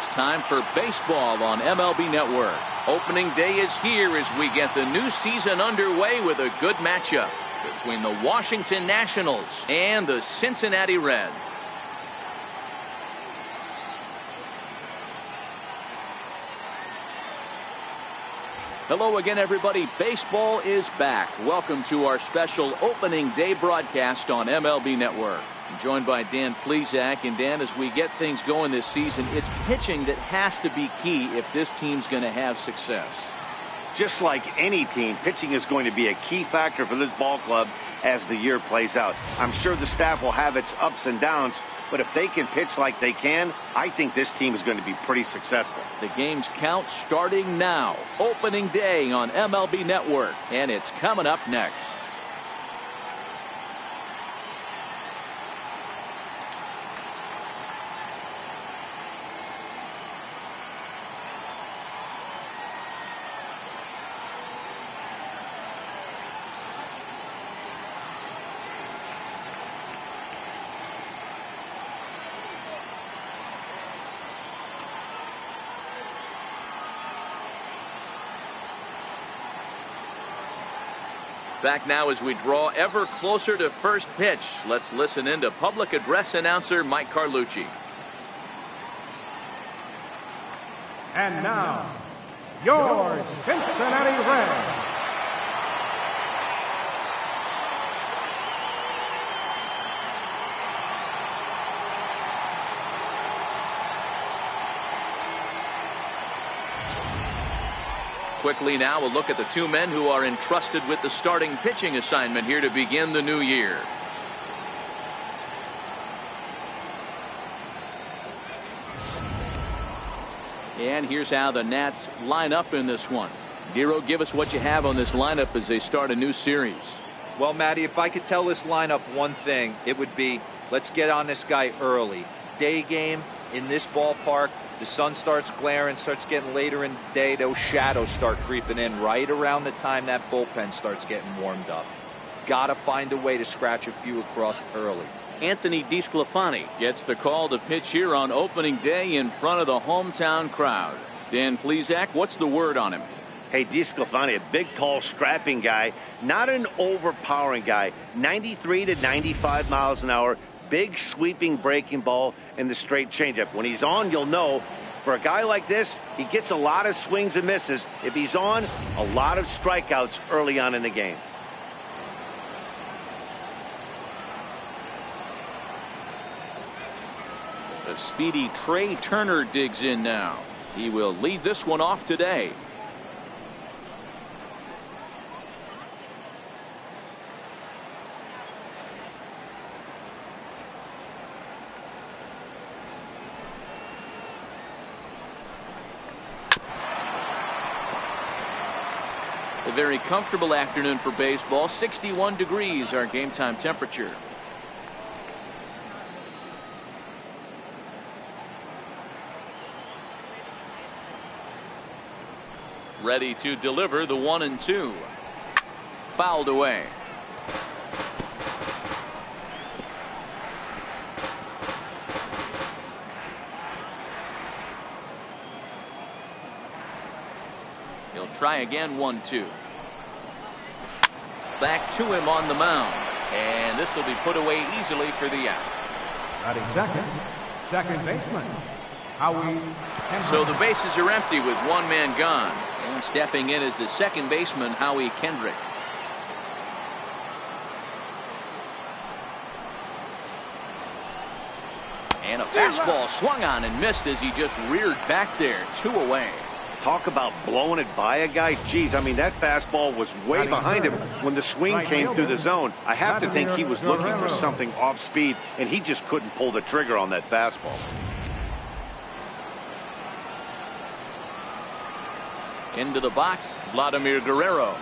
It's time for baseball on MLB Network. Opening day is here as we get the new season underway with a good matchup between the Washington Nationals and the Cincinnati Reds. Hello again, everybody. Baseball is back. Welcome to our special opening day broadcast on MLB Network. I'm joined by Dan Plesac. And Dan, as we get things going this season, it's pitching that has to be key if this team's going to have success. Just like any team, pitching is going to be a key factor for this ball club as the year plays out. I'm sure the staff will have its ups and downs, but if they can pitch like they can, I think this team is going to be pretty successful. The game's count starting now. Opening day on MLB Network, and it's coming up next. Back now as we draw ever closer to first pitch. Let's listen in to public address announcer Mike Carlucci. And now, your Cincinnati Reds. Quickly now, a look at the two men who are entrusted with the starting pitching assignment here to begin the new year. And here's how the Nats line up in this one. Giro, give us what you have on this lineup as they start a new series. Well, Matty, if I could tell this lineup one thing, it would be let's get on this guy early. Day game in this ballpark. The sun starts glaring, starts getting later in the day. Those shadows start creeping in right around the time that bullpen starts getting warmed up. Got to find a way to scratch a few across early. Anthony DeSclafani gets the call to pitch here on opening day in front of the hometown crowd. Dan Plesac, what's the word on him? Hey, DeSclafani, a big, tall, strapping guy, not an overpowering guy. 93 to 95 miles an hour. Big sweeping breaking ball and the straight changeup. When he's on, you'll know for a guy like this, he gets a lot of swings and misses. If he's on, a lot of strikeouts early on in the game. The speedy Trey Turner digs in now. He will lead this one off today. A very comfortable afternoon for baseball. 61 degrees our game time temperature. Ready to deliver the 1-2. Fouled away. He'll try again. 1-2. Back to him on the mound, and this will be put away easily for the out. Batting second baseman Howie. So the bases are empty with one man gone, and stepping in is the second baseman Howie Kendrick. And a fastball swung on and missed as he just reared back there. 2 away. Talk about blowing it by a guy. Geez, I mean, that fastball was way behind him when the swing came through the zone. I have to think he was looking for something off speed, and he just couldn't pull the trigger on that fastball. Into the box, Vladimir Guerrero.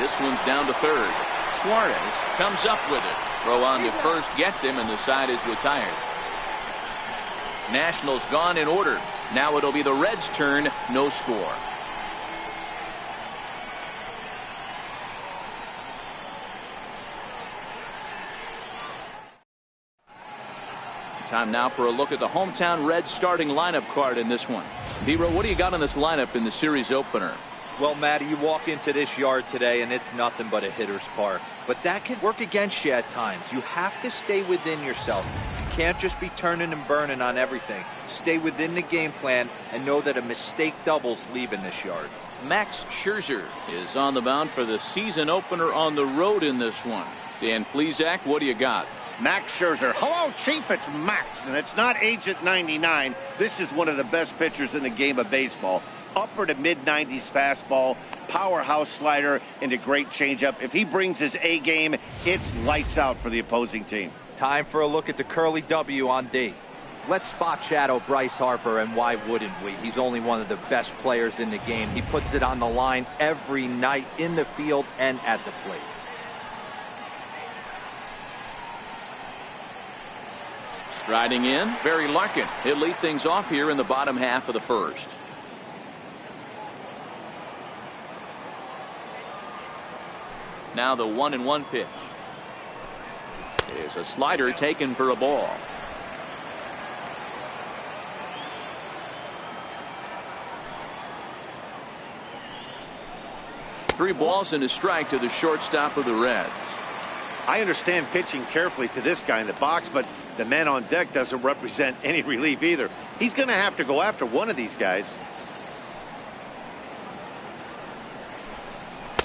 This one's down to third. Suarez comes up with it. Throw on to first gets him, and the side is retired. Nationals gone in order. Now it'll be the Reds' turn. No score. Time now for a look at the hometown Reds starting lineup card in this one. B-Row, what do you got on this lineup in the series opener? Well, Matty, you walk into this yard today and it's nothing but a hitter's park. But that can work against you at times. You have to stay within yourself. You can't just be turning and burning on everything. Stay within the game plan and know that a mistake doubles leaving this yard. Max Scherzer is on the mound for the season opener on the road in this one. Dan Plesac, what do you got? Max Scherzer. Hello, Chief. It's Max, and it's not Agent 99. This is one of the best pitchers in the game of baseball. Upper to mid-90s fastball, powerhouse slider, and a great changeup. If he brings his A game, it's lights out for the opposing team. Time for a look at the Curly W on D. Let's spot shadow Bryce Harper, and why wouldn't we? He's only one of the best players in the game. He puts it on the line every night in the field and at the plate. Striding in, Barry Larkin. He'll lead things off here in the bottom half of the first. Now the 1-1 pitch is a slider taken for a ball. Three balls and a strike to the shortstop of the Reds. I understand pitching carefully to this guy in the box, but the man on deck doesn't represent any relief either. He's going to have to go after one of these guys.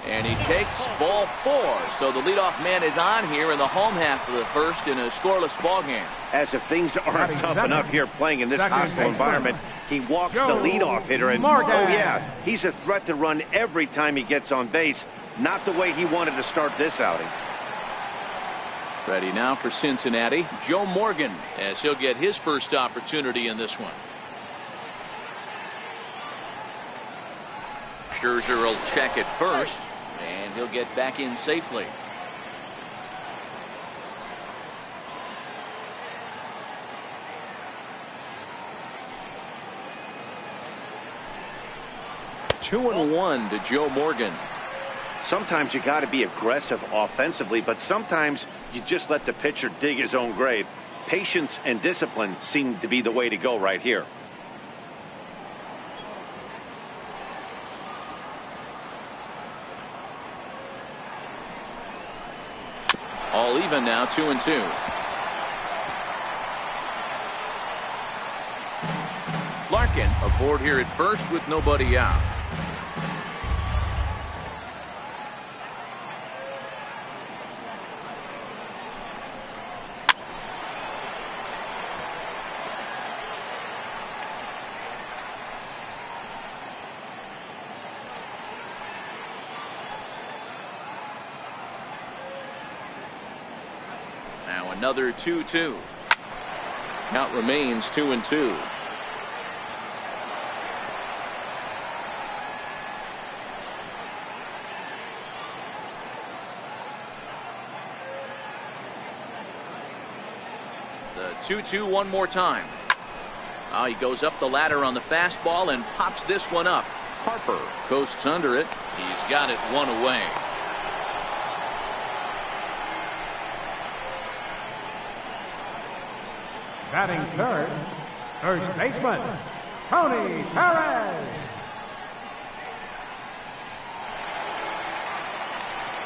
And he takes ball 4. So the leadoff man is on here in the home half of the first in a scoreless ball game. As if things aren't tough enough here playing in this hostile environment, he walks the leadoff hitter, and oh yeah, he's a threat to run every time he gets on base. Not the way he wanted to start this outing. Ready now for Cincinnati, Joe Morgan, as he'll get his first opportunity in this one. Scherzer will check at first, and he'll get back in safely. Two and one to Joe Morgan. Sometimes you got to be aggressive offensively, but sometimes you just let the pitcher dig his own grave. Patience and discipline seem to be the way to go right here. All even now, 2-2. Larkin aboard here at first with nobody out. Now another 2-2. Count remains 2-2. The 2-2 one more time. Oh, he goes up the ladder on the fastball and pops this one up. Harper coasts under it. He's got it one away. Batting third, first baseman, Tony Perez.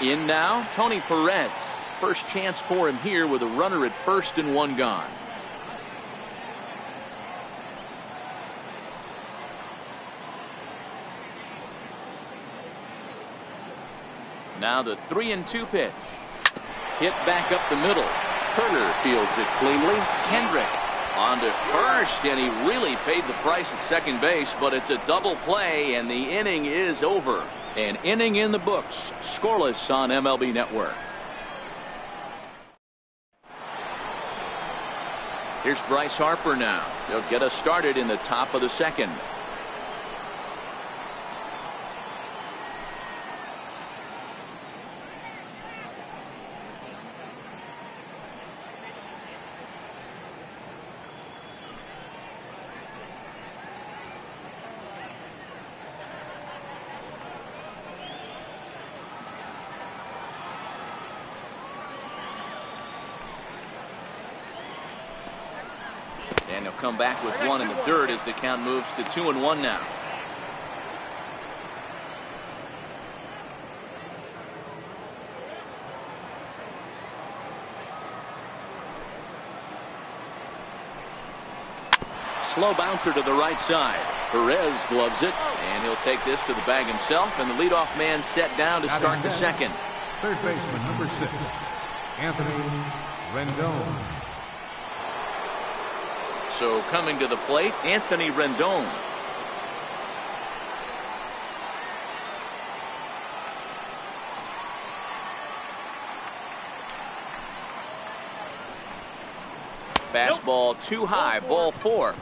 In now, Tony Perez. First chance for him here with a runner at first and one gone. Now the 3-2 pitch. Hit back up the middle. Turner fields it cleanly. Kendrick on to first, and he really paid the price at second base, but it's a double play, and the inning is over. An inning in the books, scoreless on MLB Network. Here's Bryce Harper now. He'll get us started in the top of the second. and he'll come back with one in the third as the count moves to 2-1 now. Slow bouncer to the right side. Perez gloves it, and he'll take this to the bag himself, and the leadoff man set down to start the second. Third baseman, number 6, Anthony Rendon. So coming to the plate, Anthony Rendon. Fastball too high, ball 4.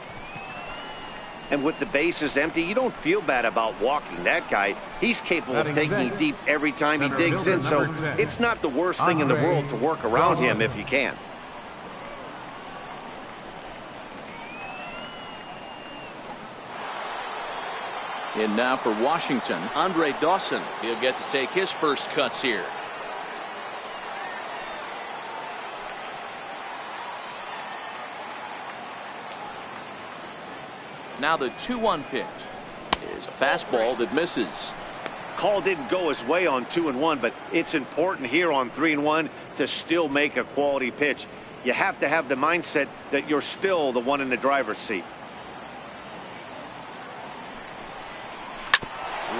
And with the bases empty, you don't feel bad about walking that guy. He's capable of taking deep every time he digs in, so it's not the worst thing in the world to work around him if you can. And now for Washington, Andre Dawson. He'll get to take his first cuts here. Now the 2-1 pitch is a fastball that misses. Call didn't go his way on 2-1, but it's important here on 3-1 to still make a quality pitch. You have to have the mindset that you're still the one in the driver's seat.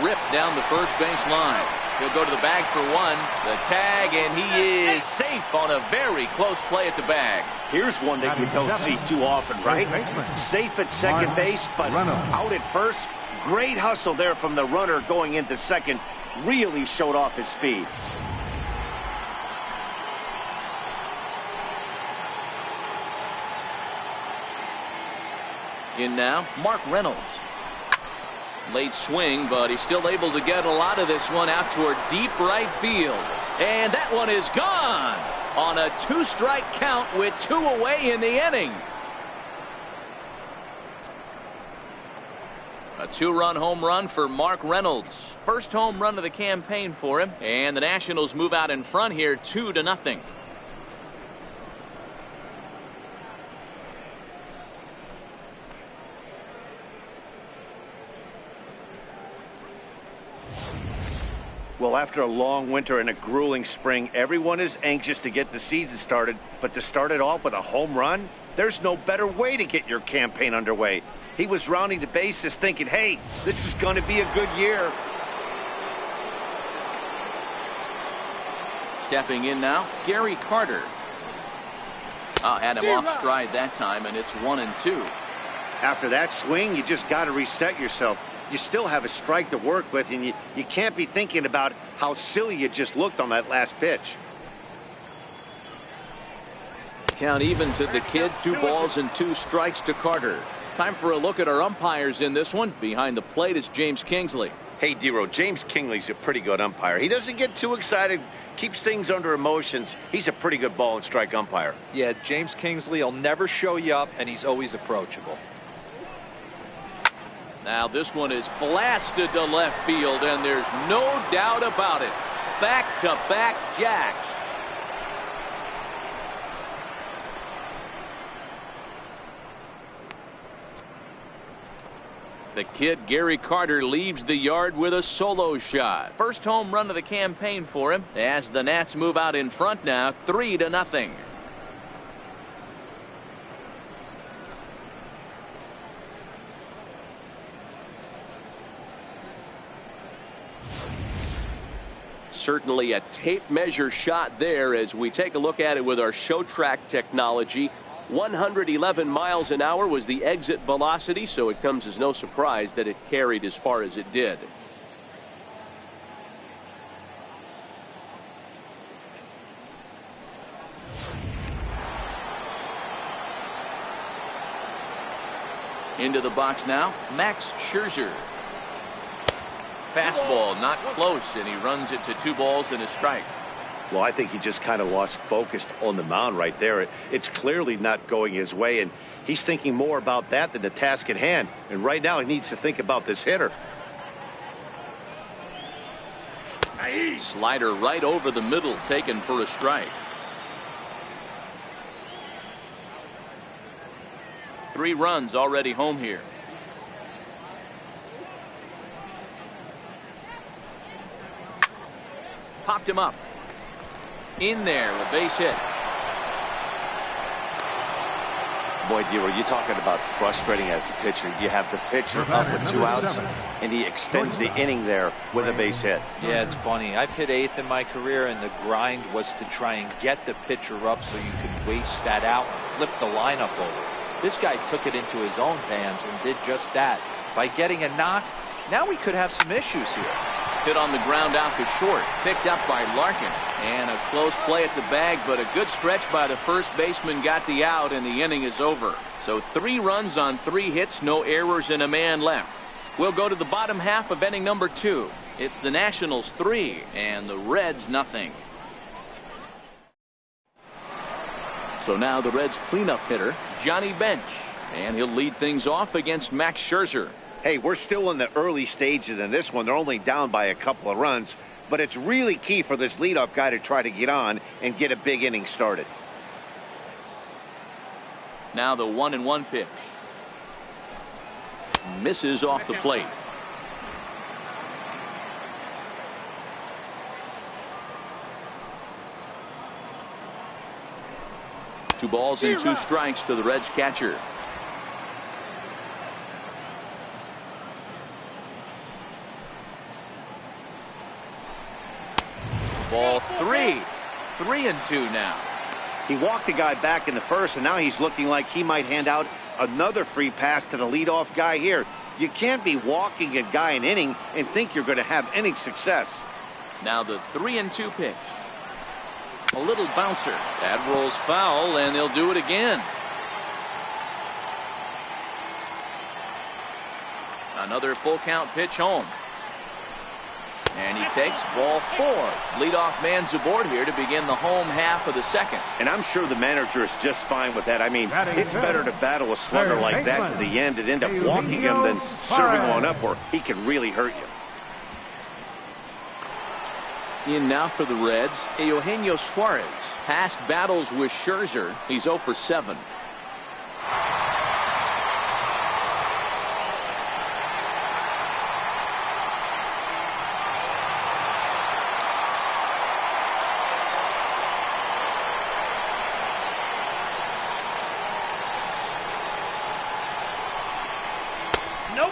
Ripped down the first base line. He'll go to the bag for one. The tag, and he is safe on a very close play at the bag. Here's one that you don't see too often, right? Safe at second base, but out at first. Great hustle there from the runner going into second. Really showed off his speed. In now, Mark Reynolds. Late swing, but he's still able to get a lot of this one out toward deep right field. And that one is gone on a 2-strike count with 2 away in the inning. A 2-run home run for Mark Reynolds. First home run of the campaign for him. And the Nationals move out in front here 2-0. Well, after a long winter and a grueling spring, everyone is anxious to get the season started. But to start it off with a home run, there's no better way to get your campaign underway. He was rounding the bases thinking, hey, this is going to be a good year. Stepping in now, Gary Carter. Had him off stride that time, and it's 1-2. After that swing, you just got to reset yourself. You still have a strike to work with, and you can't be thinking about how silly you just looked on that last pitch. Count even to the kid. 2 balls and 2 strikes to Carter. Time for a look at our umpires in this one. Behind the plate is James Kingsley. Hey, D-Row, James Kingsley's a pretty good umpire. He doesn't get too excited, keeps things under emotions. He's a pretty good ball and strike umpire. Yeah, James Kingsley will never show you up, and he's always approachable. Now this one is blasted to left field, and there's no doubt about it. Back-to-back jacks. The kid, Gary Carter, leaves the yard with a solo shot. First home run of the campaign for him as the Nats move out in front now 3-0. Certainly a tape measure shot there as we take a look at it with our show track technology. 111 miles an hour was the exit velocity, so it comes as no surprise that it carried as far as it did. Into the box now, Max Scherzer. Fastball not close, and he runs it to 2 balls and a strike. Well, I think he just kind of lost focus on the mound right there. It's clearly not going his way, and he's thinking more about that than the task at hand. And right now he needs to think about this hitter. Slider right over the middle, taken for a strike. 3 runs already home here. Popped him up. In there, a base hit. Boy, D. You're talking about frustrating as a pitcher. You have the pitcher up with 2 outs, and he extends the inning there with a base hit. Yeah, it's funny. I've hit 8th in my career, and the grind was to try and get the pitcher up so you could waste that out and flip the lineup over. This guy took it into his own hands and did just that. By getting a knock, now we could have some issues here. Hit on the ground out to short. Picked up by Larkin. And a close play at the bag, but a good stretch by the first baseman got the out, and the inning is over. So 3 runs on 3 hits, no errors, and a man left. We'll go to the bottom half of inning number 2. It's the Nationals 3 and the Reds nothing. So now the Reds cleanup hitter, Johnny Bench. And he'll lead things off against Max Scherzer. Hey, we're still in the early stages in this one. They're only down by a couple of runs, but it's really key for this leadoff guy to try to get on and get a big inning started. Now the 1-1 pitch. Misses off the plate. Two balls and 2 strikes to the Reds catcher. Ball 3. 3-2 now. He walked the guy back in the first, and now he's looking like he might hand out another free pass to the leadoff guy here. You can't be walking a guy an inning and think you're going to have any success. Now the 3-2 pitch. A little bouncer. That rolls foul, and they'll do it again. Another full count pitch home. And he takes ball 4. Leadoff man's aboard here to begin the home half of the second. And I'm sure the manager is just fine with that. I mean, it's better to battle a slugger like that to the end and end up walking him than serving one up where he can really hurt you. In now for the Reds, Eugenio Suarez. Past battles with Scherzer. He's 0 for 7.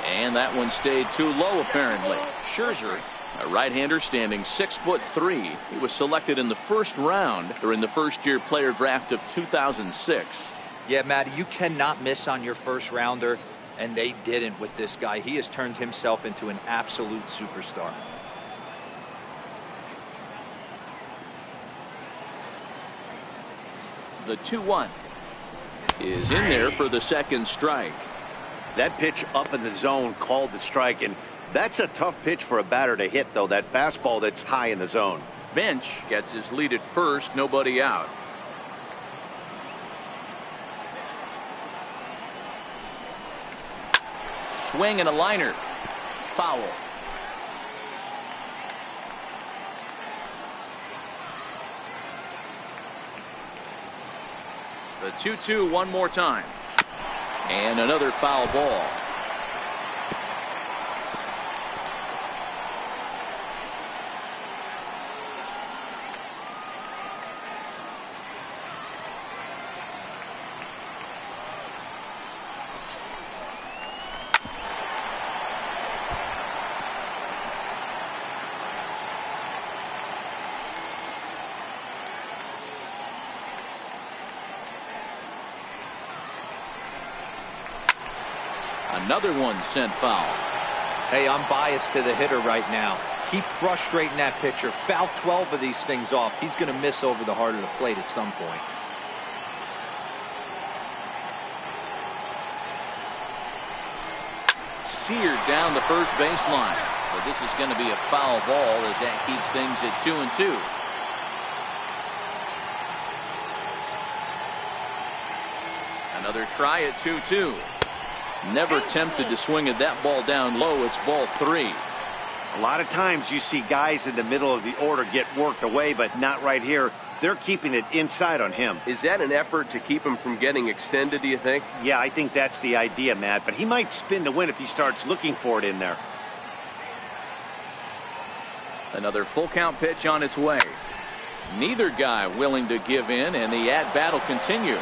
And that one stayed too low, apparently. Scherzer, a right-hander standing 6'3". He was selected in the first round during the first-year player draft of 2006. Yeah, Matty, you cannot miss on your first rounder, and they didn't with this guy. He has turned himself into an absolute superstar. The 2-1 is in there for the second strike. That pitch up in the zone called the strike, and that's a tough pitch for a batter to hit, though, that fastball that's high in the zone. Bench gets his lead at first, nobody out. Swing and a liner. Foul. The 2-2 one more time. And another foul ball. Another one sent foul. Hey, I'm biased to the hitter right now. Keep frustrating that pitcher. Foul 12 of these things off. He's going to miss over the heart of the plate at some point. Seared down the first baseline. But this is going to be a foul ball as that keeps things at 2-2. Another try at 2-2. Never tempted to swing at that ball down low. It's ball 3. A lot of times you see guys in the middle of the order get worked away, but not right here. They're keeping it inside on him. Is that an effort to keep him from getting extended, do you think? Yeah, I think that's the idea, Matt. But he might spin to win if he starts looking for it in there. Another full count pitch on its way. Neither guy willing to give in, and the at-bat will continue.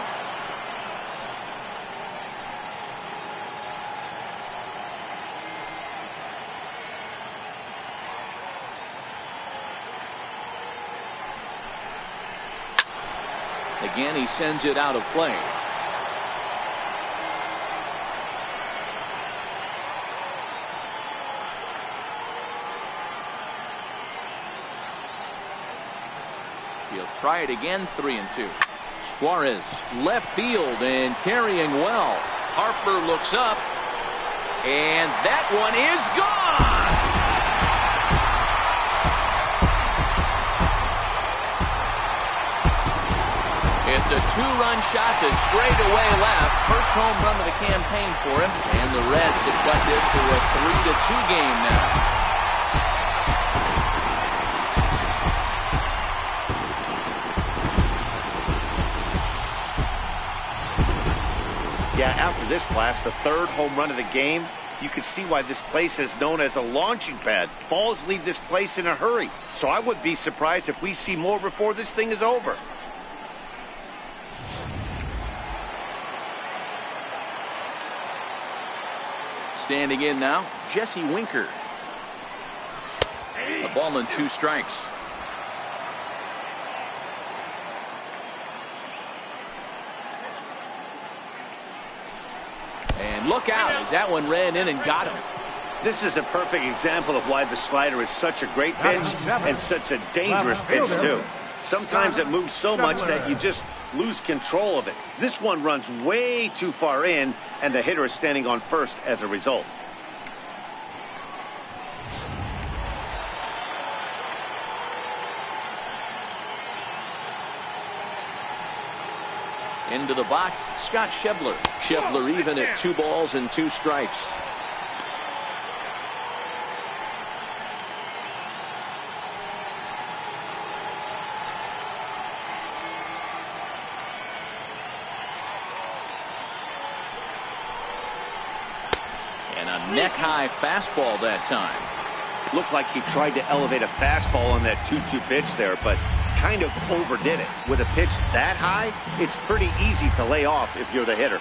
Again, he sends it out of play. He'll try it again, 3-2. Suarez, left field and carrying well. Harper looks up, and that one is gone. It's a two-run shot to straightaway left. First home run of the campaign for him, and the Reds have cut this to a 3-2 game now. Yeah, after this blast, the third home run of the game, you can see why this place is known as a launching pad. Balls leave this place in a hurry. So I would be surprised if we see more before this thing is over. Standing in now, Jesse Winker. A ball and 2 strikes. And look out as that one ran in and got him. This is a perfect example of why the slider is such a great pitch and such a dangerous pitch, too. Sometimes it moves so much that you just lose control of it. This one runs way too far in, and the hitter is standing on first as a result. Into the box, Scott Schebler. Schebler even at 2 balls and 2 strikes. And a neck-high fastball that time. Looked like he tried to elevate a fastball on that 2-2 pitch there, but kind of overdid it. With a pitch that high, it's pretty easy to lay off if you're the hitter.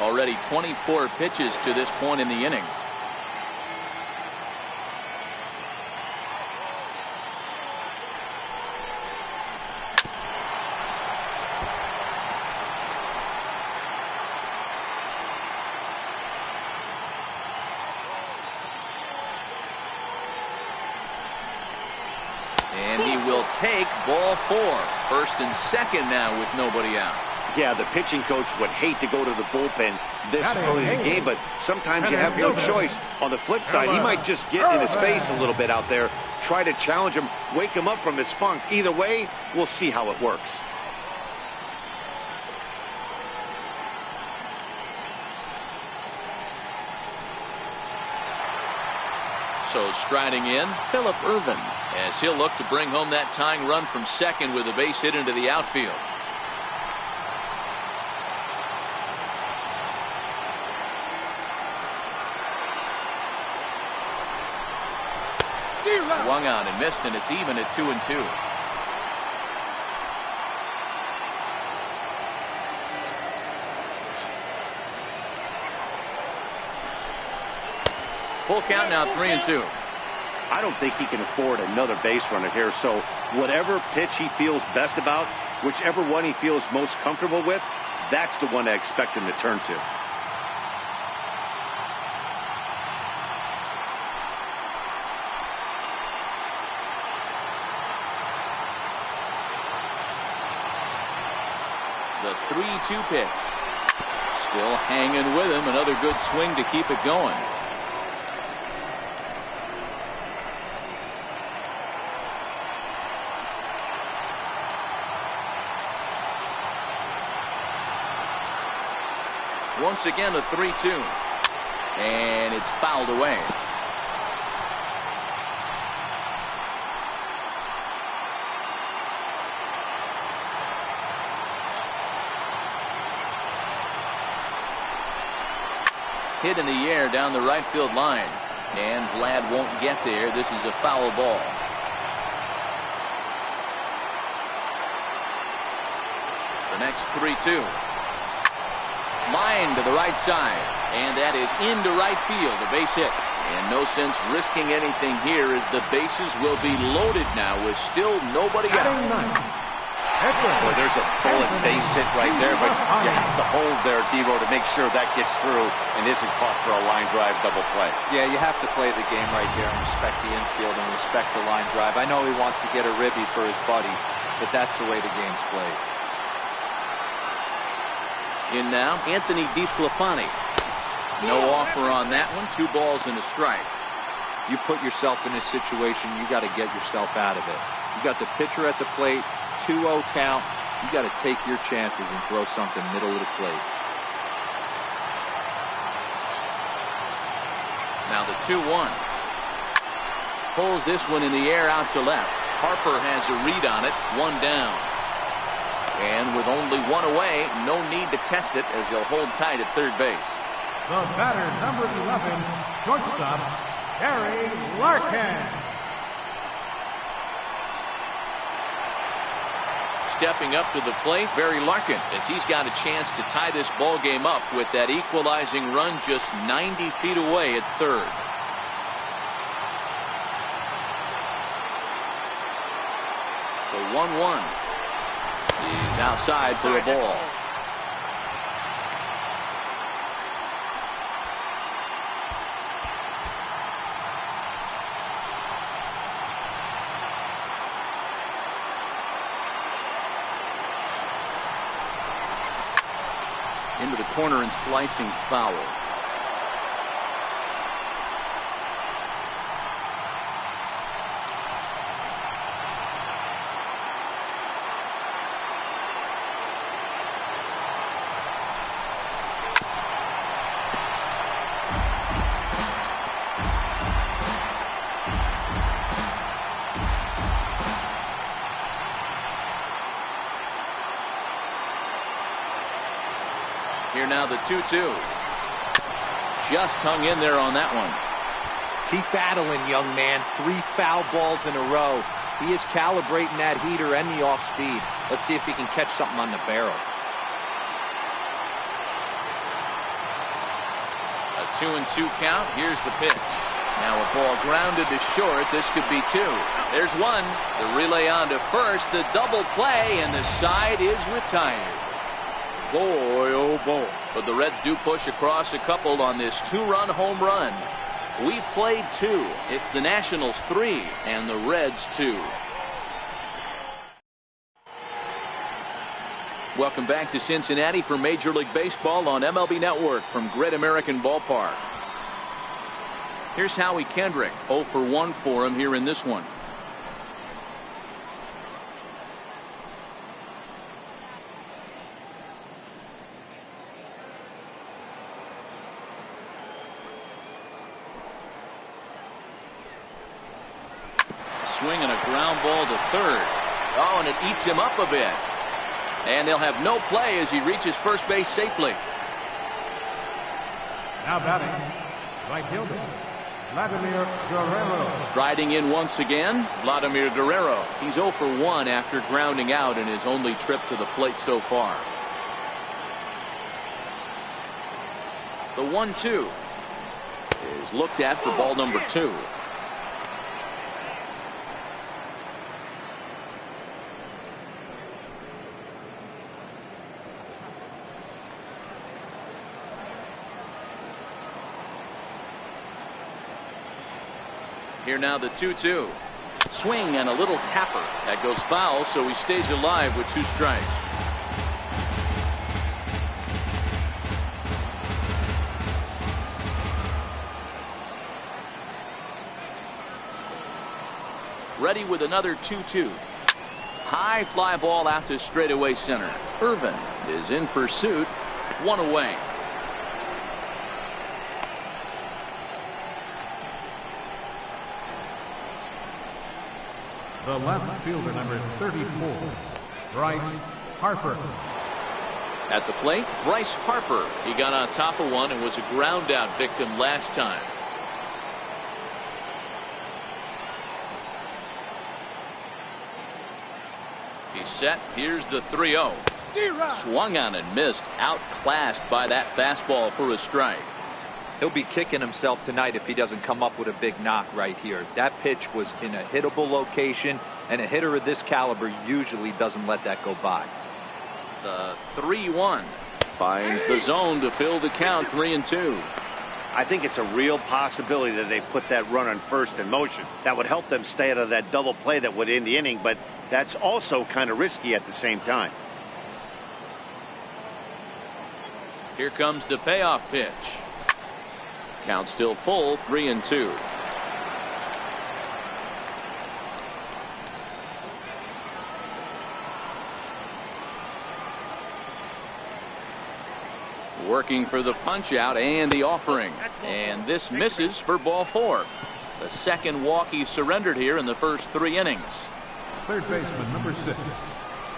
Already 24 pitches to this point in the inning. And he will take ball 4. First and second now with nobody out. Yeah, the pitching coach would hate to go to the bullpen this early in the game, but sometimes you have no choice. On the flip side, he might just get in his face a little bit out there, try to challenge him, wake him up from his funk. Either way, we'll see how it works. So striding in, Phillip Ervin, as he'll look to bring home that tying run from second with a base hit into the outfield. Swung out and missed, and it's even at 2-2. Full count now, 3-2. I don't think he can afford another base runner here, so whatever pitch he feels best about, whichever one he feels most comfortable with, that's the one I expect him to turn to. The 3-2 pitch. Still hanging with him. Another good swing to keep it going. Once again, a 3-2. And it's fouled away. hit in the air down the right field line. And Vlad won't get there. This is a foul ball. The next 3-2. Line to the right side. And that is into right field. A base hit. And no sense risking anything here as the bases will be loaded now with still nobody out. Boy, there's a bullet base hit right there, but you have to hold there, D-Row, to make sure that gets through and isn't caught for a line drive double play. Yeah, you have to play the game right there and respect the infield and respect the line drive. I know he wants to get a ribby for his buddy, but that's the way the game's played. In now, Anthony DeSclafani. No offer on that one. 2 balls and a strike. You put yourself in this situation, you got to get yourself out of it. You got the pitcher at the plate, 2-0 count. You got to take your chances and throw something middle of the plate. Now the 2-1. Pulls this one in the air out to left. Harper has a read on it. 1 down. And with only 1 away, no need to test it as he'll hold tight at third base. The batter, number 11, shortstop, Gary Larkin. Stepping up to the plate, Barry Larkin, as he's got a chance to tie this ball game up with that equalizing run just 90 feet away at third. The 1-1. He's outside for a ball. Into the corner and slicing foul. Here now the 2-2. Just hung in there on that one. Keep battling, young man. 3 foul balls in a row. He is calibrating that heater and the off speed. Let's see if he can catch something on the barrel. A 2-2 count. Here's the pitch. Now a ball grounded to short. This could be 2. There's 1. The relay on to first. The double play, and the side is retired. Boy, oh boy. But the Reds do push across a couple on this 2-run home run. We played 2. It's the Nationals 3 and the Reds 2. Welcome back to Cincinnati for Major League Baseball on MLB Network from Great American Ballpark. Here's Howie Kendrick. 0 for 1 for him here in this one. Swing and a ground ball to third. Oh, and it eats him up a bit. And they'll have no play as he reaches first base safely. Now batting, right fielder, Vladimir Guerrero. Striding in once again, Vladimir Guerrero. He's 0 for 1 after grounding out in his only trip to the plate so far. The 1-2 is looked at for ball number 2. Here now the 2-2. Swing and a little tapper. That goes foul, so he stays alive with 2 strikes. Ready with another 2-2. High fly ball out to straightaway center. Irvin is in pursuit. 1 away. The left fielder, number 34, Bryce Harper. At the plate, Bryce Harper. He got on top of one and was a ground out victim last time. He's set. Here's the 3-0. Swung on and missed. Outclassed by that fastball for a strike. He'll be kicking himself tonight if he doesn't come up with a big knock right here. That pitch was in a hittable location, and a hitter of this caliber usually doesn't let that go by. The 3-1 finds the zone to fill the count. 3-2. I think it's a real possibility that they put that run on first in motion. That would help them stay out of that double play that would end the inning, but that's also kind of risky at the same time. Here comes the payoff pitch. Count still full. 3-2. Working for the punch out and the offering, and this misses for ball 4. The second walk he surrendered here in the first 3 innings. Third baseman, number 6,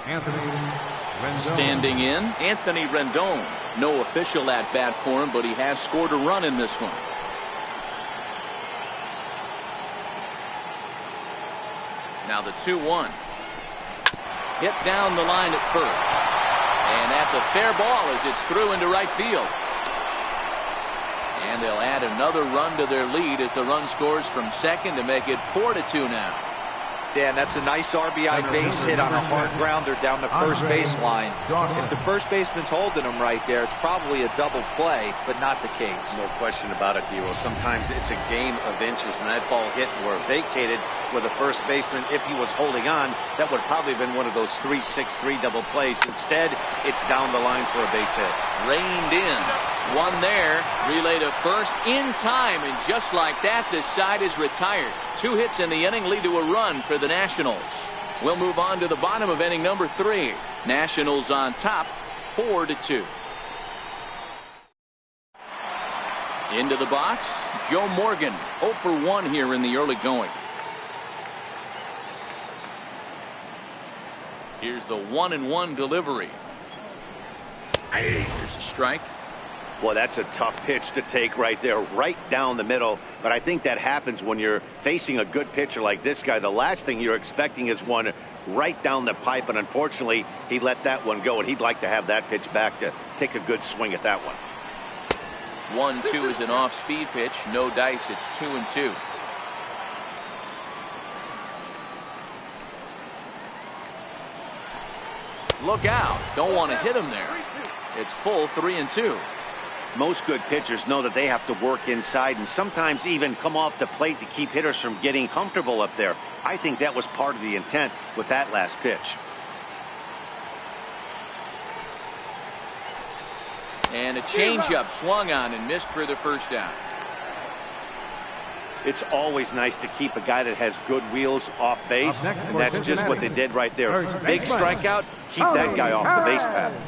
Anthony Rendon. Standing in, Anthony Rendon. No official at bat for him, but he has scored a run in this one. Now the 2-1. Hit down the line at first. And that's a fair ball as it's through into right field. And they'll add another run to their lead as the run scores from second to make it 4-2 now. Dan, that's a nice RBI base hit on a hard grounder down the first baseline. If the first baseman's holding him right there, it's probably a double play, but not the case. No question about it, Dero. Sometimes it's a game of inches, and that ball hit or vacated with the first baseman. If he was holding on, that would probably have been one of those 3-6-3 double plays. Instead, it's down the line for a base hit. Reined in. One there. Relay to first in time, and just like that, this side is retired. 2 hits in the inning lead to a run for the Nationals. We'll move on to the bottom of inning number 3. Nationals on top, 4-2. Into the box, Joe Morgan, 0 for 1 here in the early going. Here's the 1-1 delivery. Here's a strike. Well, that's a tough pitch to take right there, right down the middle. But I think that happens when you're facing a good pitcher like this guy. The last thing you're expecting is one right down the pipe, and unfortunately, he let that one go, and he'd like to have that pitch back to take a good swing at that one. 1-2 is an off-speed pitch. No dice. It's 2-2. Look out. Don't want to hit him there. It's full. 3-2. Most good pitchers know that they have to work inside and sometimes even come off the plate to keep hitters from getting comfortable up there. I think that was part of the intent with that last pitch. And a changeup swung on and missed for the first out. It's always nice to keep a guy that has good wheels off base, and that's just what they did right there. Big strikeout, keep that guy off the base path.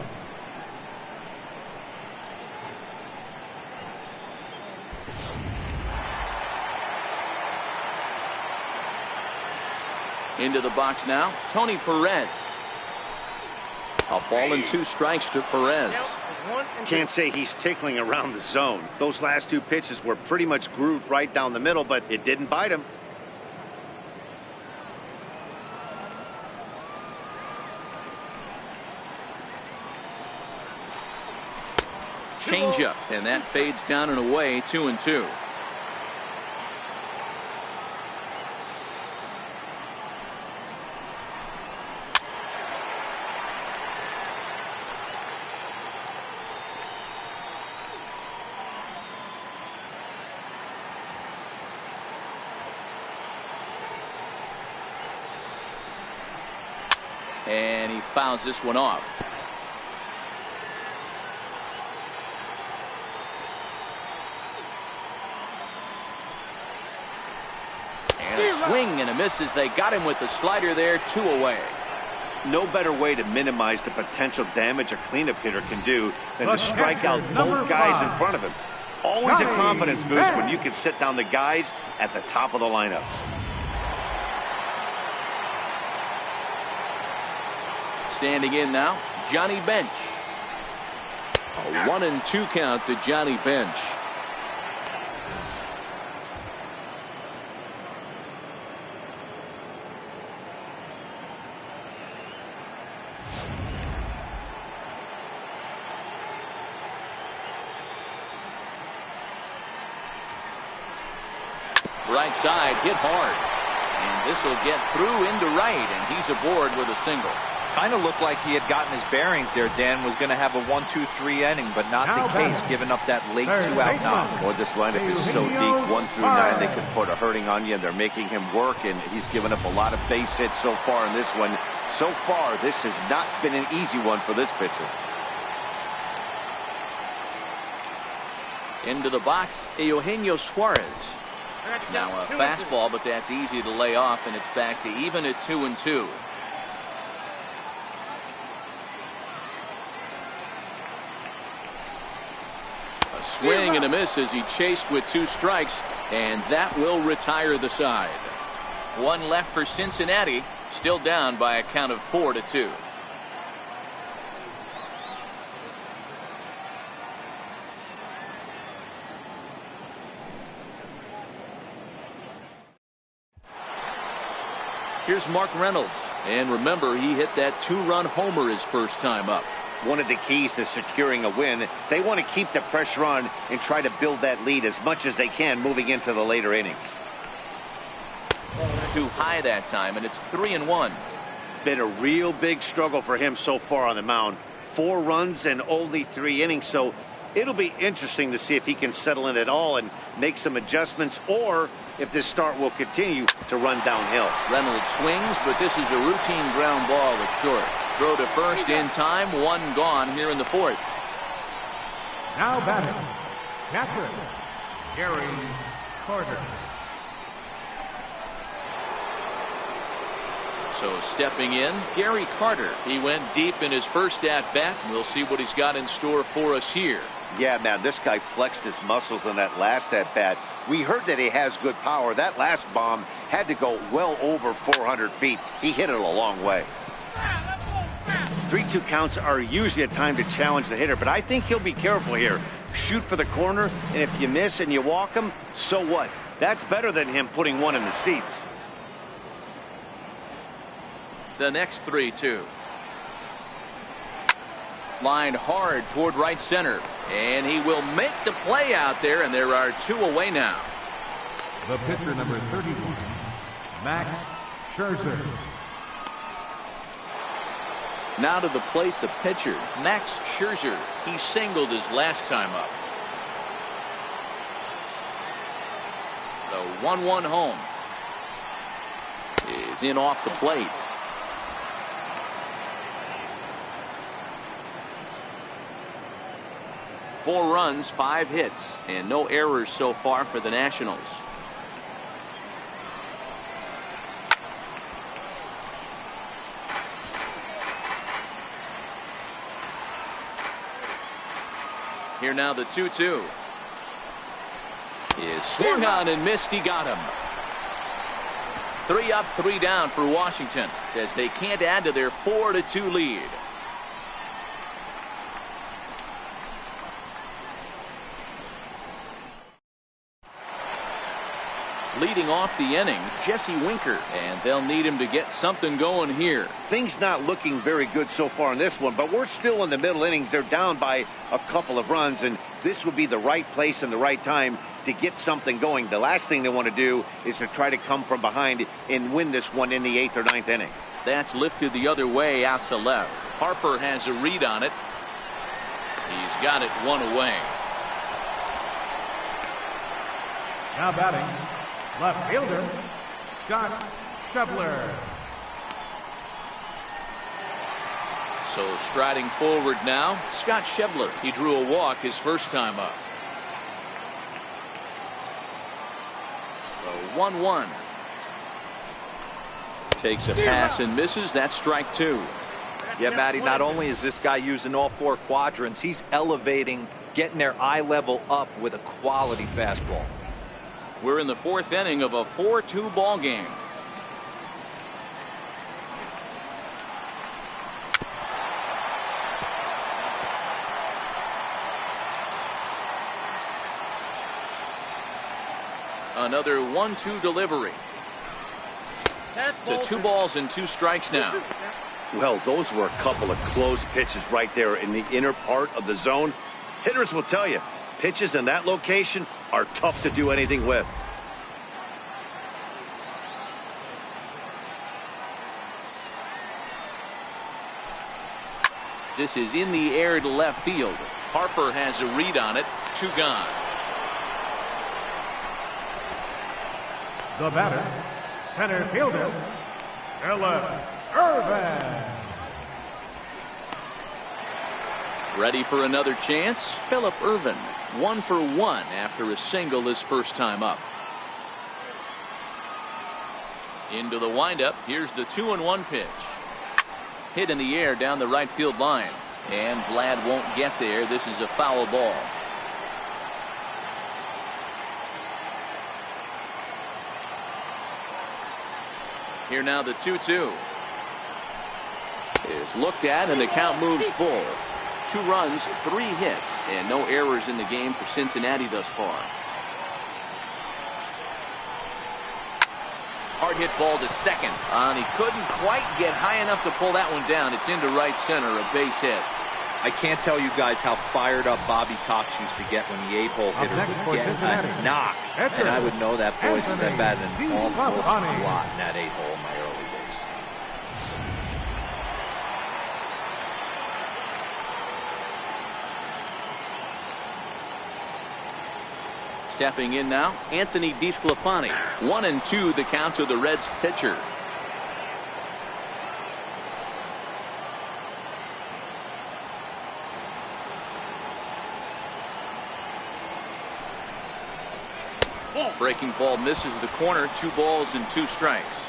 Into the box now, Tony Perez. A ball and 2 strikes to Perez. Can't say he's tickling around the zone. Those last 2 pitches were pretty much grooved right down the middle, but it didn't bite him. Changeup, and that fades down and away. 2-2. And he fouls this one off. And a swing and a miss as they got him with the slider there. 2 away. No better way to minimize the potential damage a cleanup hitter can do than to strike out both guys in front of him. Always a confidence boost when you can sit down the guys at the top of the lineup. Standing in now, Johnny Bench. A 1-2 count to Johnny Bench. Right side hit hard, and this will get through into right, and he's aboard with a single. Kind of looked like he had gotten his bearings there. Dan was going to have a 1-2-3 inning, but not the case, giving up that late 2-out knock. Boy, this lineup is so deep, 1 through 9. They could put a hurting on you, and they're making him work, and he's given up a lot of base hits so far in this one. So far, this has not been an easy one for this pitcher. Into the box, Eugenio Suarez. Now a fastball, but that's easy to lay off, and it's back to even at 2-2. A swing and a miss as he chased with 2 strikes, and that will retire the side. 1 left for Cincinnati, still down by a count of 4-2. Here's Mark Reynolds, and remember, he hit that 2-run homer his first time up. One of the keys to securing a win, they want to keep the pressure on and try to build that lead as much as they can moving into the later innings. Too high that time, and it's 3-1. Been a real big struggle for him so far on the mound. 4 runs and only 3 innings, so it'll be interesting to see if he can settle in at all and make some adjustments, or if this start will continue to run downhill. Reynolds swings, but this is a routine ground ball at short. Throw to first in time, 1 gone here in the 4th. Now batting, catcher, Gary Carter. So stepping in, Gary Carter. He went deep in his first at-bat, and we'll see what he's got in store for us here. Yeah, man, this guy flexed his muscles on that last at-bat. We heard that he has good power. That last bomb had to go well over 400 feet. He hit it a long way. 3-2 counts are usually a time to challenge the hitter, but I think he'll be careful here. Shoot for the corner, and if you miss and you walk him, so what? That's better than him putting one in the seats. The next 3-2. Lined hard toward right center, and he will make the play out there, and there are 2 away now. The pitcher, number 31, Max Scherzer. Now to the plate, the pitcher, Max Scherzer. He singled his last time up. The 1-1 home is in off the plate. Four runs, 5 hits, and no errors so far for the Nationals. Here now the 2-2. Is swung on and missed. He got him. 3 up, 3 down for Washington as they can't add to their 4-2 lead. Leading off the inning, Jesse Winker, and they'll need him to get something going here. Things not looking very good so far in this one, but we're still in the middle innings. They're down by a couple of runs, and this would be the right place and the right time to get something going. The last thing they want to do is to try to come from behind and win this one in the 8th or 9th inning. That's lifted the other way out to left. Harper has a read on it. He's got it 1 away. Now batting, left fielder, Scott Schebler. So striding forward now, Scott Schebler. He drew a walk his first time up. So 1-1. Takes a pass and misses. That's strike 2. Yeah, Matty, not only is this guy using all 4 quadrants, he's elevating, getting their eye level up with a quality fastball. We're in the 4th inning of a 4-2 ball game. Another 1-2 delivery. To 2 balls and 2 strikes now. Well, those were a couple of close pitches right there in the inner part of the zone. Hitters will tell you, pitches in that location are tough to do anything with. This is in the air to left field. Harper has a read on it. 2 gone. The batter, center fielder, Philip Irvin. Ready for another chance? Philip Irvin, 1 for 1 after a single his first time up. Into the windup. Here's the 2-1 pitch. Hit in the air down the right field line. And Vlad won't get there. This is a foul ball. Here now the 2-2 is looked at and the count moves full. 2 runs, 3 hits, and no errors in the game for Cincinnati thus far. Hard hit ball to second. And he couldn't quite get high enough to pull that one down. It's into right center, a base hit. I can't tell you guys how fired up Bobby Cox used to get when the 8-hole hitter would get a knock. And I would know that, boys, because I batted an awful lot in that 8-hole in my early days. Stepping in now, Anthony DeSclafani. 1-2 the count to the Reds pitcher. Breaking ball misses the corner. 2 balls and 2 strikes.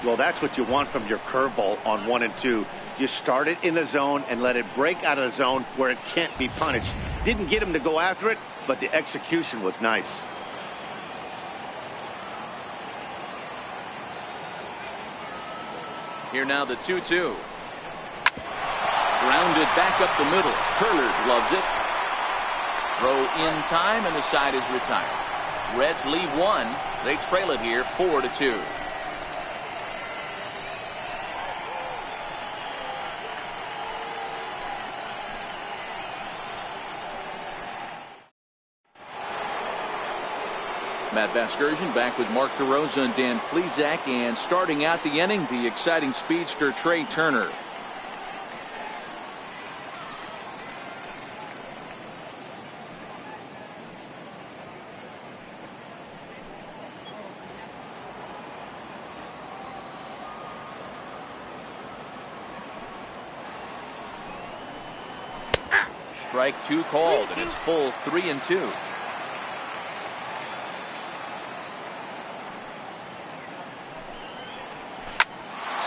Well, that's what you want from your curveball on 1 and 2. You start it in the zone and let it break out of the zone where it can't be punished. Didn't get him to go after it, but the execution was nice. Here now the 2-2. Grounded back up the middle. Curlard loves it. Throw in time and the side is retired. Reds lead 1. They trail it here 4-2. Matt Vasgersian back with Mark DeRosa and Dan Plesac, and starting out the inning, the exciting speedster Trey Turner. Strike 2 called, and it's full 3-2.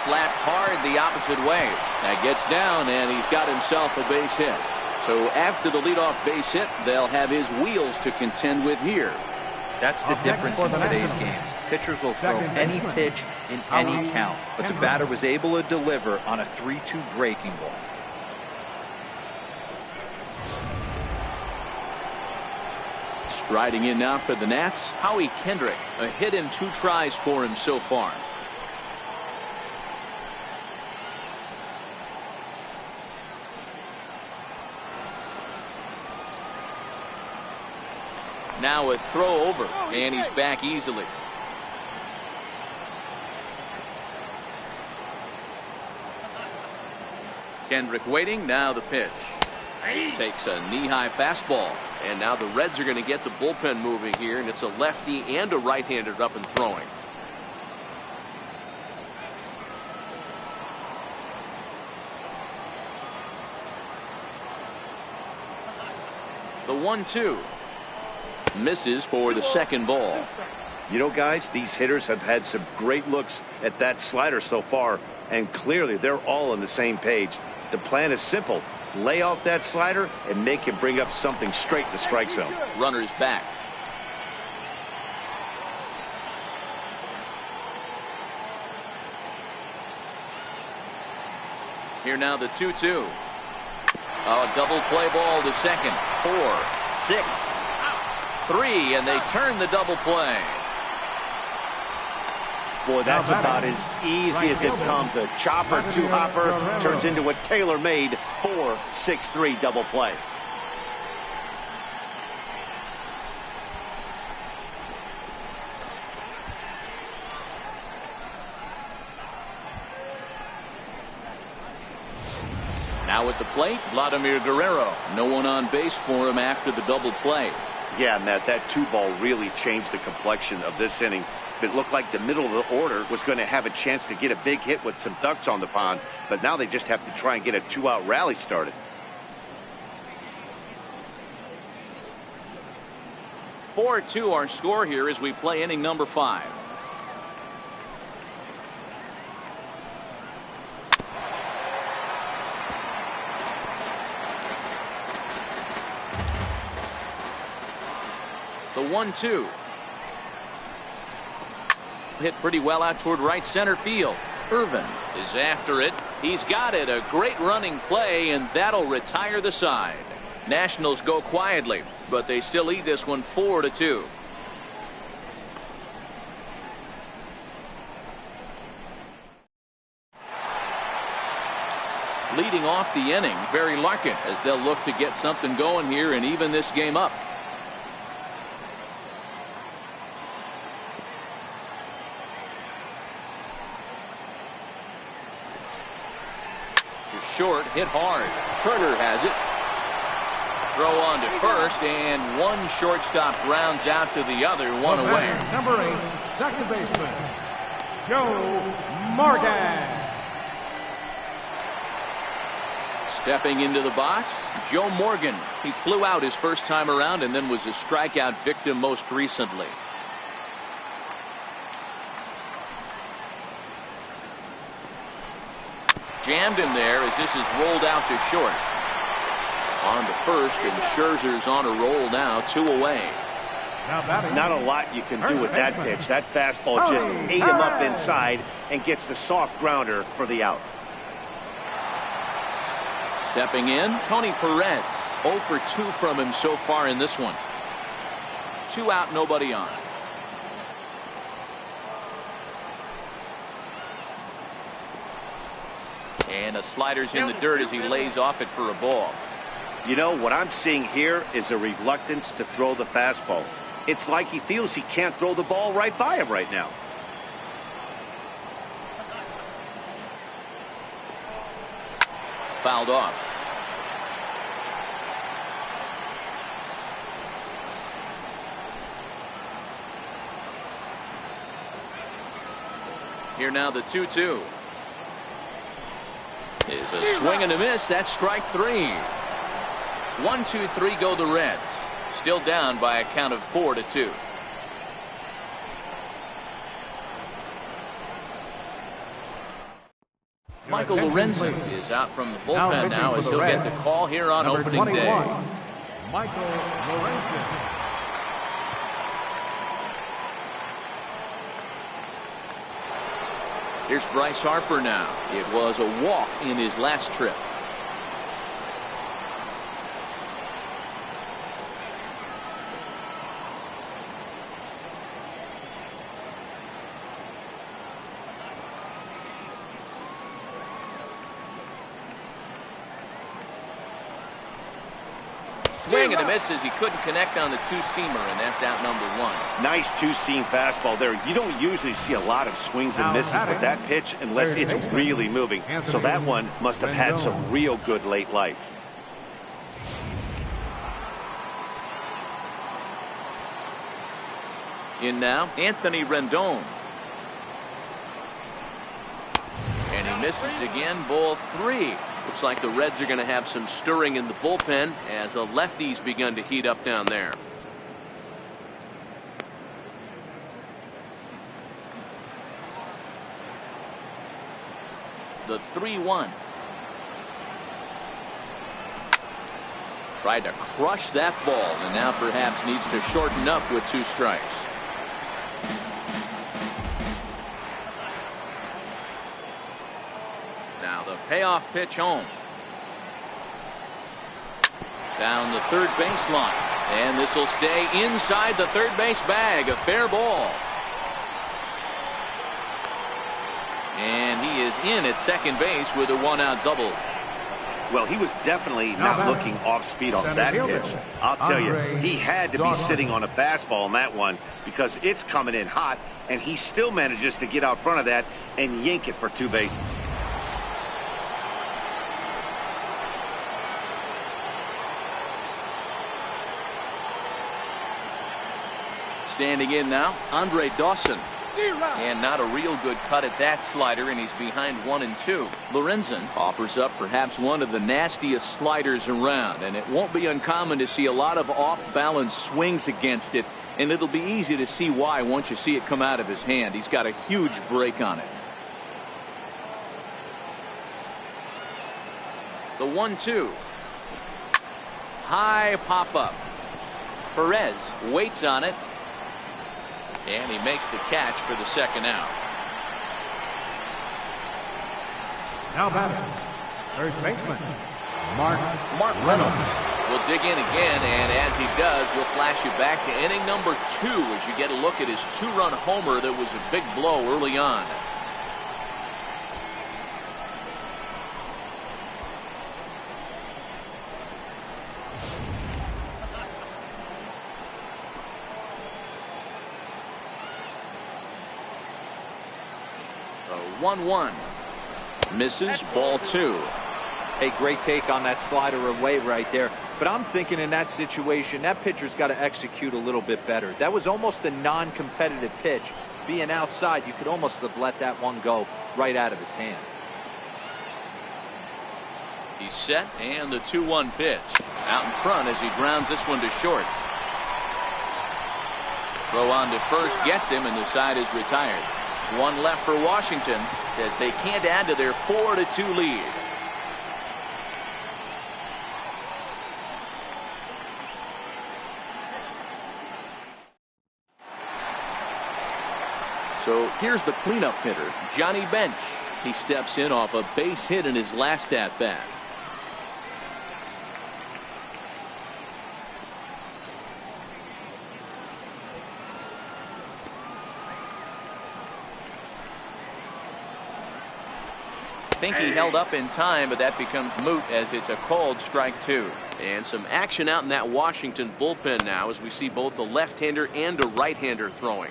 Slapped hard the opposite way. That gets down, and he's got himself a base hit. So after the leadoff base hit, they'll have his wheels to contend with here. That's the difference in today's games. Pitchers will throw any pitch in any count, but the batter was able to deliver on a 3-2 breaking ball. Striding in now for the Nats, Howie Kendrick. A hit in 2 tries for him so far. Now a throw over, and he's back easily. Kendrick waiting, now the pitch. Takes a knee-high fastball, and now the Reds are going to get the bullpen moving here, and it's a lefty and a right-hander up and throwing. The 1-2. Misses for the second ball. You know, guys, these hitters have had some great looks at that slider so far, and clearly they're all on the same page. The plan is simple. Lay off that slider and make him bring up something straight in the strike zone. Runners back. Here now the 2-2. A double play ball to second. 4, 6, 3, and they turn the double play. Boy, that's about as easy as it comes. A chopper, two-hopper turns into a tailor-made 4-6-3 double play. Now at the plate, Vladimir Guerrero. No one on base for him after the double play. Yeah, Matt, that two ball really changed the complexion of this inning. It looked like the middle of the order was going to have a chance to get a big hit with some ducks on the pond, but now they just have to try and get a two-out rally started. 4-2 our score here as we play inning number 5. The 1-2. Hit pretty well out toward right center field. Irvin is after it. He's got it. A great running play, and that'll retire the side. Nationals go quietly, but they still lead this one 4-2. Leading off the inning, Barry Larkin, as they'll look to get something going here and even this game up. Short, hit hard. Turner has it. Throw on to first, and one shortstop grounds out to the other, one away. Number 8, second baseman, Joe Morgan. Stepping into the box, Joe Morgan. He flew out his first time around and then was a strikeout victim most recently. Jammed him there as this is rolled out to short. On to first, and Scherzer's on a roll now, 2 away. Not a lot you can do with that pitch. That fastball just ate him up inside and gets the soft grounder for the out. Stepping in, Tony Perez. 0 for 2 from him so far in this one. 2 out, nobody on. And a slider's in the dirt as he lays off it for a ball. You know, what I'm seeing here is a reluctance to throw the fastball. It's like he feels he can't throw the ball right by him right now. Fouled off. Here now the 2-2. Is a swing and a miss. That's strike 3. 1, 2, 3 go the Reds. Still down by a count of 4-2. Michael Lorenzen is out from the bullpen now as he'll get the call here on opening day. Michael Lorenzen. Here's Bryce Harper now. It was a walk in his last trip. Swing and a miss as he couldn't connect on the two-seamer, and that's out number 1. Nice two-seam fastball there. You don't usually see a lot of swings and misses with that pitch unless it's really moving. So that one must have had some real good late life. In now, Anthony Rendon. And he misses again, ball 3. Looks like the Reds are going to have some stirring in the bullpen as a lefty's begun to heat up down there. The 3-1. Tried to crush that ball and now perhaps needs to shorten up with 2 strikes. Now the payoff pitch home. Down the third baseline. And this will stay inside the third base bag. A fair ball. is in at second base with a one-out double. Well, he was definitely not looking off speed on that pitch. I'll tell you, he had to be sitting on a fastball on that one because it's coming in hot, and he still manages to get out front of that and yank it for 2 bases. Standing in now, Andre Dawson. And not a real good cut at that slider, and he's behind 1-2. Lorenzen offers up perhaps one of the nastiest sliders around, and it won't be uncommon to see a lot of off-balance swings against it, and it'll be easy to see why once you see it come out of his hand. He's got a huge break on it. The 1-2. High pop-up. Perez waits on it. And he makes the catch for the second out. Now batting, first baseman, Mark Reynolds. Will dig in again, and as he does, we'll flash you back to inning number 2 as you get a look at his 2-run homer that was a big blow early on. The 1-1 misses, ball 2. Hey, great take on that slider away right there. But I'm thinking in that situation, that pitcher's got to execute a little bit better. That was almost a non-competitive pitch. Being outside, you could almost have let that one go right out of his hand. He's set, and the 2-1 pitch. Out in front as he grounds this one to short. Throw on to first gets him, and the side is retired. One left for Washington as they can't add to their 4-2 lead. So here's the cleanup hitter, Johnny Bench. He steps in off a base hit in his last at bat. I think he held up in time, but that becomes moot as it's a called strike 2. And some action out in that Washington bullpen now as we see both a left-hander and a right-hander throwing.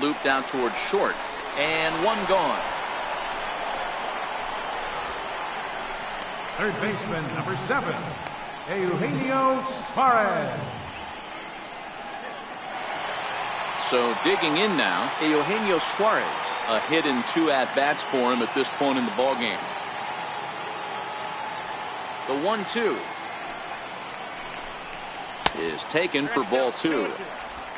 Looped out towards short, and one gone. Third baseman, number 7, Eugenio Suarez. So digging in now, Eugenio Suarez. A hit in 2 at-bats for him at this point in the ballgame. The 1-2 is taken for ball 2.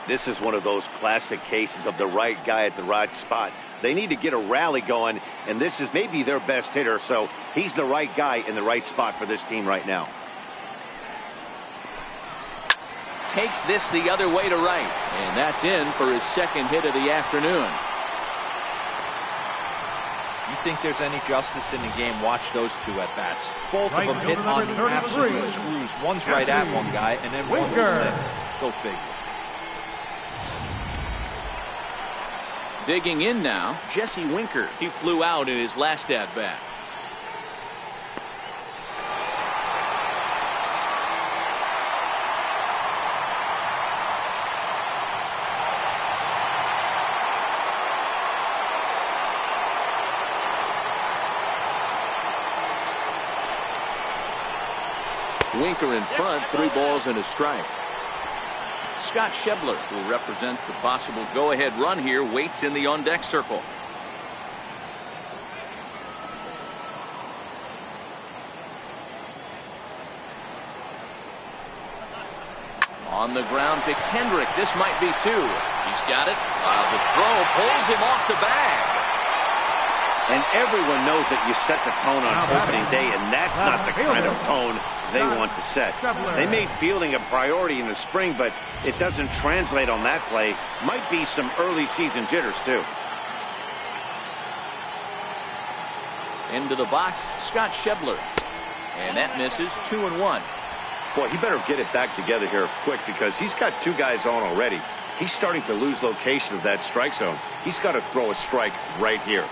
This is one of those classic cases of the right guy at the right spot. They need to get a rally going, and this is maybe their best hitter, so he's the right guy in the right spot for this team right now. Takes this the other way to right, and that's in for his second hit of the afternoon. You think there's any justice in the game? Watch those 2 at-bats. Both Right of them hit on the absolute screws. One's right at one guy, and then one's a center. Go figure. Digging in now, Jesse Winker. He flew out in his last at-bat. Winker in front, 3 balls and a strike. Scott Schebler, who represents the possible go-ahead run here, waits in the on-deck circle. On the ground to Kendrick. This might be 2. He's got it. The throw pulls him off the bag. And everyone knows that you set the tone on opening day, and that's not the kind of tone they want to set. They made fielding a priority in the spring, but it doesn't translate on that play. Might be some early season jitters, too. Into the box, Scott Schebler. And that misses. 2-1. Boy, he better get it back together here quick because he's got 2 guys on already. He's starting to lose location of that strike zone. He's got to throw a strike right here.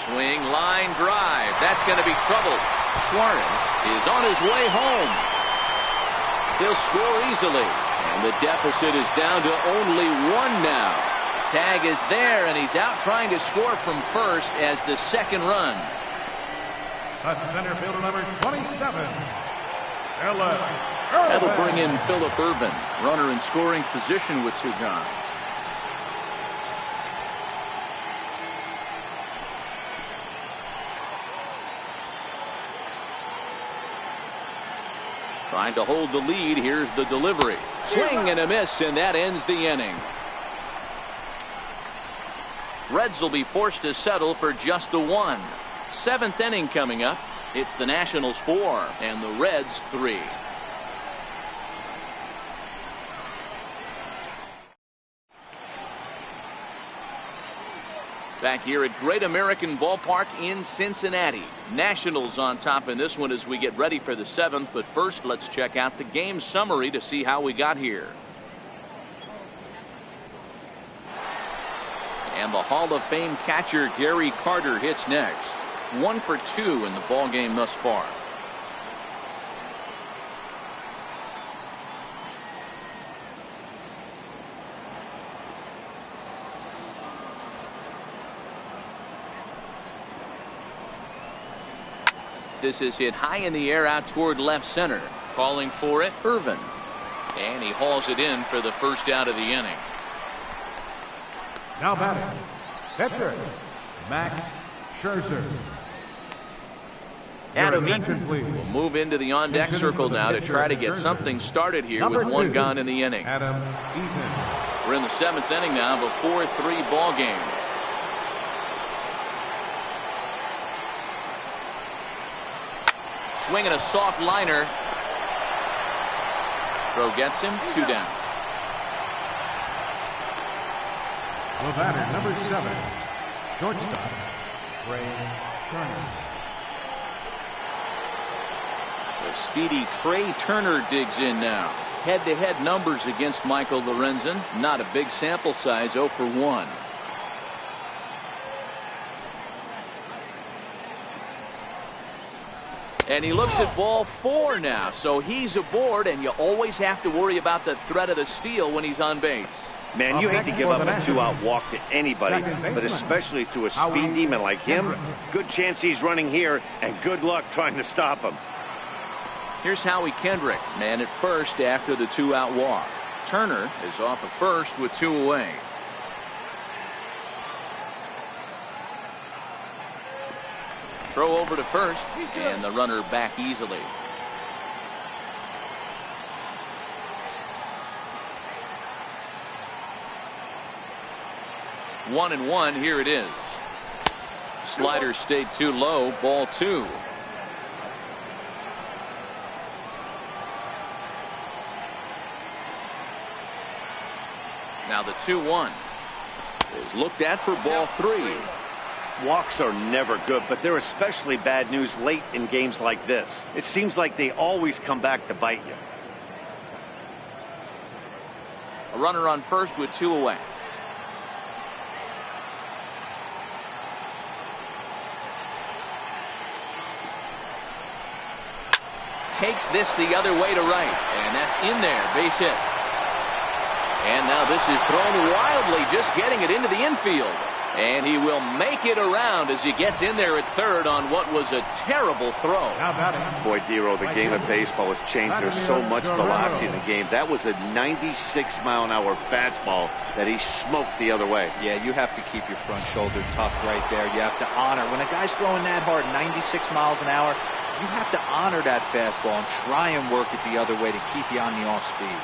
Swing, line drive. That's going to be trouble. Suarez is on his way home. He'll score easily. And the deficit is down to only 1 now. Tag is there, and he's out trying to score from first as the second run. The center fielder, number 27, Ella. That'll bring in Phillip Ervin. Runner in scoring position with 2 gone. Trying to hold the lead. Here's the delivery. Swing and a miss, and that ends the inning. Reds will be forced to settle for just the 1. 7th inning coming up. It's the Nationals 4 and the Reds 3. Back here at Great American Ballpark in Cincinnati. Nationals on top in this one as we get ready for the 7th. But first, let's check out the game summary to see how we got here. And the Hall of Fame catcher Gary Carter hits next. 1 for 2 in the ball game thus far. This is hit high in the air out toward left center. Calling for it, Ervin. And he hauls it in for the first out of the inning. Now batting, pitcher, Max Scherzer. Adam Your Eaton attention, please. will move into the on-deck circle now to try to get something started here with 1 gone in the inning. Adam Eaton. We're in the 7th inning now of a 4-3 ball game. Swinging a soft liner. Throw gets him. 2 down. The batter, number 7, shortstop, Trey Turner. The speedy Trey Turner digs in now. Head-to-head numbers against Michael Lorenzen. Not a big sample size, 0 for 1. And he looks at ball 4 now, so he's aboard, and you always have to worry about the threat of the steal when he's on base. Man, you hate to give up a 2-out walk to anybody, but especially to a speed demon like him. Good chance he's running here, and good luck trying to stop him. Here's Howie Kendrick, man at first after the 2-out walk. Turner is off at first with 2 away. Throw over to first, and the runner back easily. One and one, here it is. Slider stayed too low, ball 2. Now the 2-1 is looked at for ball 3. Walks are never good, but they're especially bad news late in games like this. It seems like they always come back to bite you. A runner on first with 2 away. Takes this the other way to right, and that's in there, base hit. And now this is thrown wildly, just getting it into the infield. And he will make it around as he gets in there at third on what was a terrible throw. Boy, Dero, the game of baseball has changed. There's so much velocity in the game. That was a 96-mile-an-hour fastball that he smoked the other way. Yeah, you have to keep your front shoulder tucked right there. You have to honor. When a guy's throwing that hard, 96 miles an hour, you have to honor that fastball and try and work it the other way to keep you on the off speed.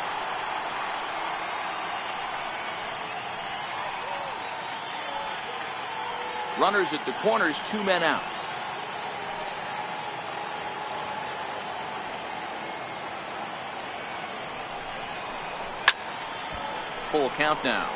Runners at the corners, 2 men out. Full count now.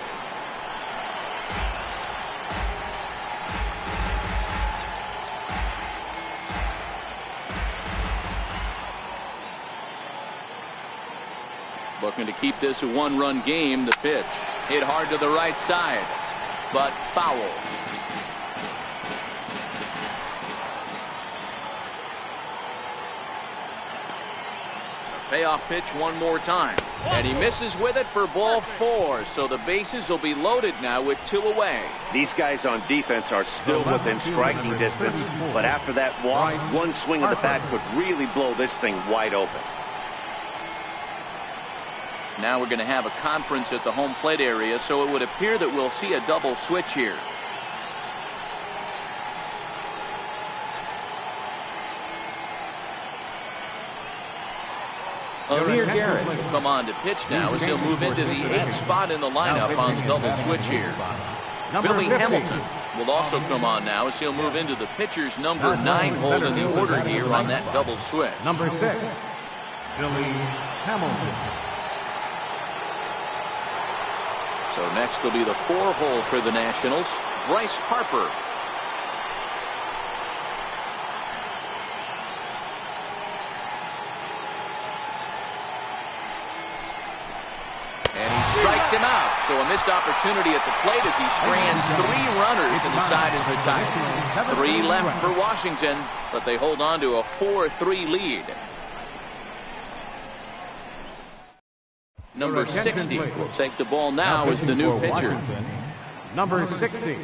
Looking to keep this a one-run game. The pitch hit hard to the right side, but foul. Payoff pitch one more time, and he misses with it for ball 4. So the bases will be loaded now with 2 away. These guys on defense are still within striking distance, but after that walk, one swing of the bat could really blow this thing wide open. Now we're going to have a conference at the home plate area, so it would appear that we'll see a double switch here. Amir Garrett will come on to pitch now as he'll move into the 8th spot in the lineup on the double switch here. Billy Hamilton will also come on now as he'll move into the pitcher's number 9 hold in the order here on that double switch. Number 6, Billy Hamilton. So next will be the 4 hole for the Nationals, Bryce Harper. And he strikes him out. So a missed opportunity at the plate as he strands 3 runners and the side is retired. 3 left for Washington, but they hold on to a 4-3 lead. Number 60 will take the ball now as the new pitcher. Number 60.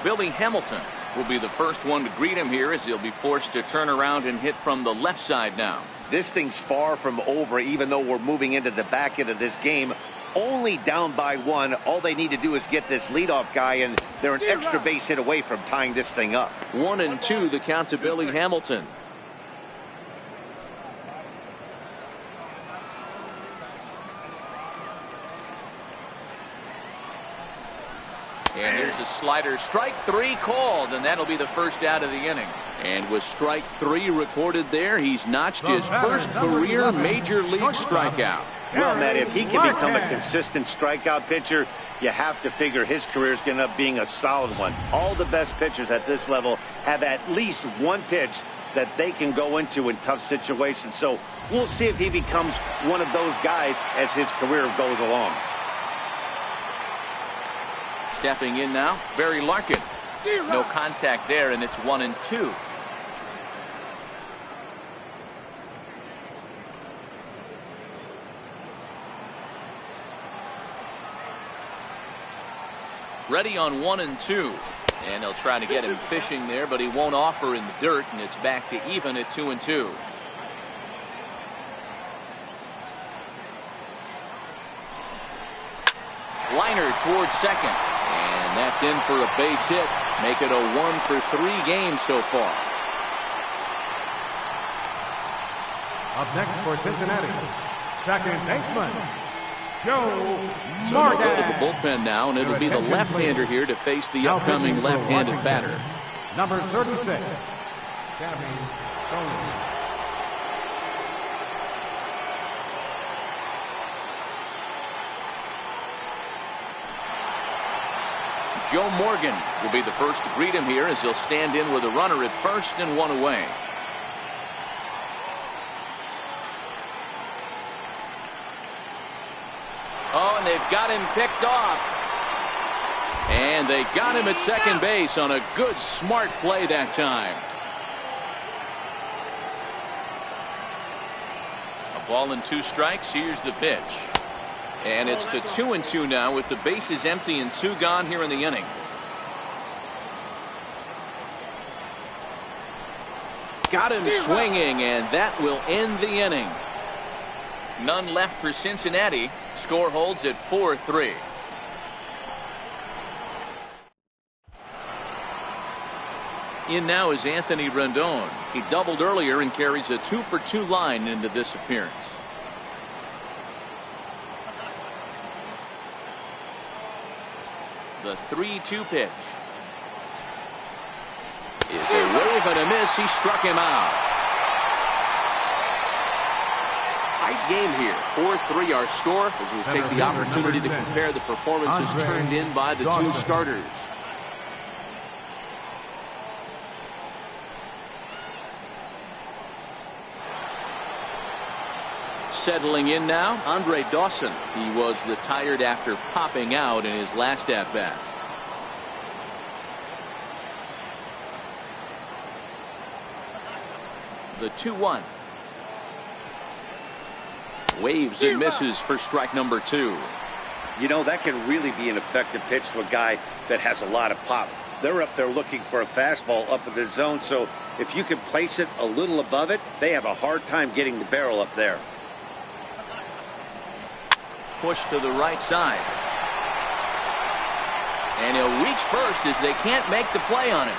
Billy Hamilton will be the first one to greet him here as he'll be forced to turn around and hit from the left side now. This thing's far from over, even though we're moving into the back end of this game. Only down by 1. All they need to do is get this leadoff guy, and they're an extra base hit away from tying this thing up. 1-2 the count to Billy Hamilton. And here's a slider, strike 3 called, and that'll be the first out of the inning. And with strike 3 recorded there, he's notched his first career major league strikeout. Well, Matt, if he can become a consistent strikeout pitcher, you have to figure his career is going to end up being a solid one. All the best pitchers at this level have at least one pitch that they can go into in tough situations. So we'll see if he becomes one of those guys as his career goes along. Stepping in now, Barry Larkin. No contact there, and it's 1-2. Ready on 1-2. And they'll try to get him fishing there, but he won't offer in the dirt, and it's back to even at 2-2. Liner towards second. And that's in for a base hit. Make it a 1-for-3 game so far. Up next for Cincinnati, second baseman, Joe So they'll go to Morgan. the bullpen now, and it'll be the left-hander here to face the upcoming left-handed batter. Number 36, Gabby Stone. Joe Morgan will be the first to greet him here as he'll stand in with a runner at first and 1 away. Oh, and they've got him picked off. And they got him at second base on a good, smart play that time. A ball and 2 strikes. Here's the pitch. And it's to 2-2 now with the bases empty and 2 gone here in the inning. Got him swinging, and that will end the inning. None left for Cincinnati. Score holds at 4-3. In now is Anthony Rendon. He doubled earlier and carries a 2-for-2 line into this appearance. The 3-2 pitch is a wave and a miss. He struck him out. Tight game here. 4-3 our score as we take the opportunity to compare the performances turned in by the 2 starters. settling in now, Andre Dawson. He was retired after popping out in his last at bat. The 2-1. Waves and misses for strike number 2. You know, that can really be an effective pitch to a guy that has a lot of pop. They're up there looking for a fastball up in the zone, so if you can place it a little above it, they have a hard time getting the barrel up there. Push to the right side. And he'll reach first as they can't make the play on him.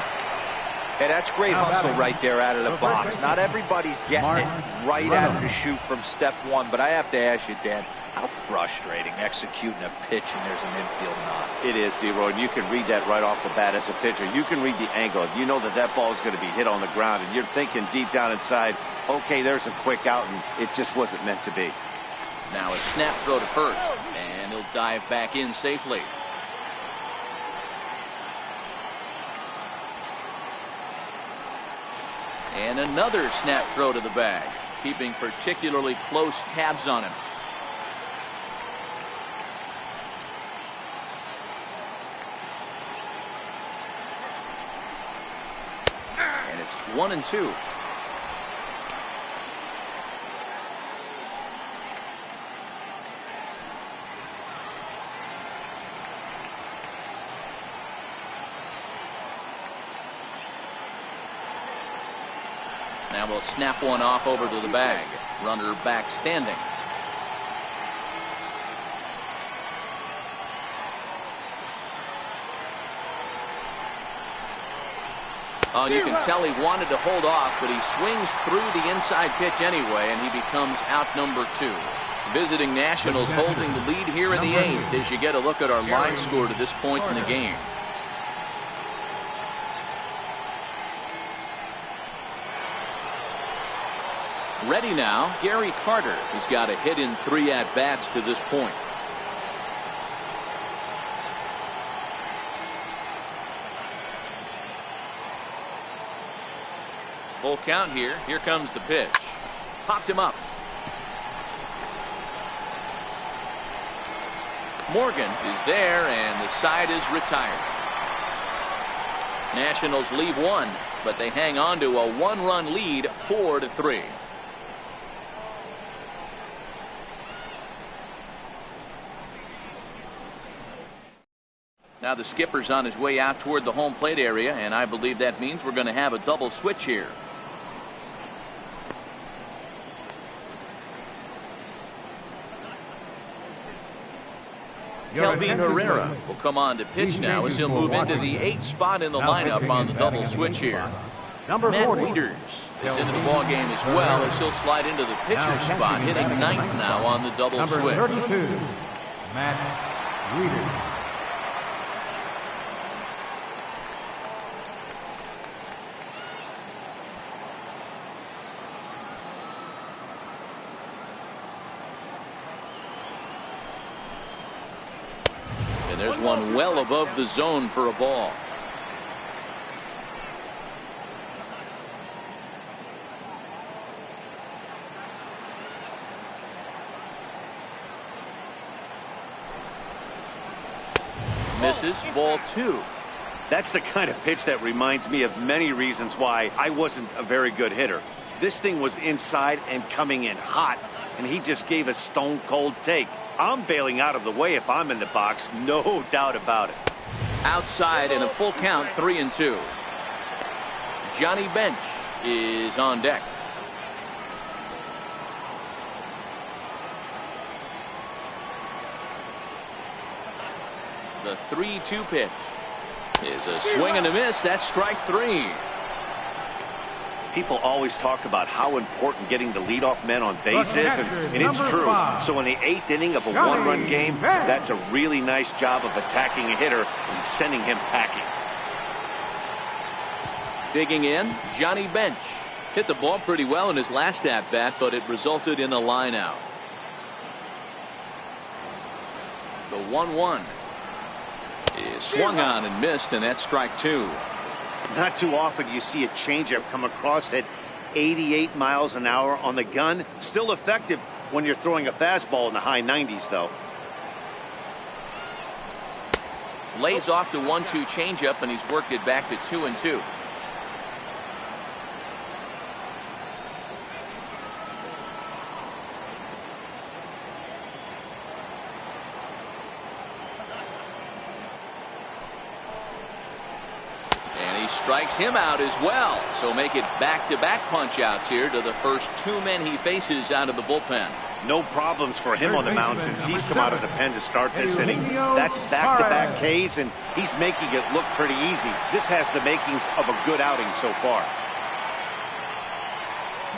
Hey, that's great hustle right there out of the box. Not everybody's getting it right out of the chute from step one, but I have to ask you, Dan, how frustrating executing a pitch and there's an infield knock. It is, D-Roy, and you can read that right off the bat as a pitcher. You can read the angle. You know that that ball is going to be hit on the ground, and you're thinking deep down inside, okay, there's a quick out, and it just wasn't meant to be. Now a snap throw to first, and he'll dive back in safely. And another snap throw to the bag, keeping particularly close tabs on him. And it's 1-2. Now we'll snap one off over to the bag. Runner back standing. Oh, you can tell he wanted to hold off, but he swings through the inside pitch anyway, and he becomes out number 2. Visiting Nationals holding the lead here in the 8th as you get a look at our line score to this point in the game. Ready now, Gary Carter. He's got a hit in 3 at-bats to this point. Full count here. Here comes the pitch. Popped him up. Morgan is there, and the side is retired. Nationals leave 1, but they hang on to a 1-run lead, 4-3. Now the skipper's on his way out toward the home plate area, and I believe that means we're going to have a double switch here. Kelvin Herrera will come on to pitch now as he'll move into the 8th spot in the lineup on the double switch here. Matt Wieters is into the ball game as well as he'll slide into the pitcher's spot, hitting 9th now on the double switch. Number 32, Matt Wieters. There's one well above the zone for a ball. Misses, ball 2. That's the kind of pitch that reminds me of many reasons why I wasn't a very good hitter. This thing was inside and coming in hot, and he just gave a stone cold take. I'm bailing out of the way if I'm in the box, no doubt about it. Outside in a full count, 3-2. Johnny Bench is on deck. The 3-2 pitch is a swing and a miss. That's strike 3. People always talk about how important getting the leadoff man on base is, and it's true. So in the 8th inning of a 1-run game, that's a really nice job of attacking a hitter and sending him packing. Digging in, Johnny Bench. Hit the ball pretty well in his last at-bat, but it resulted in a line out. The 1-1 is swung on and missed, and that's strike 2. Not too often you see a changeup come across at 88 miles an hour on the gun. Still effective, when you're throwing a fastball in the high 90s, though. Lays off the 1-2 changeup, and he's worked it back to 2-2. Strikes him out as well. So make it back-to-back punch-outs here to the first 2 men he faces out of the bullpen. No problems for him on the mound since he's come out of the pen to start this inning. That's back-to-back Ks, and he's making it look pretty easy. This has the makings of a good outing so far.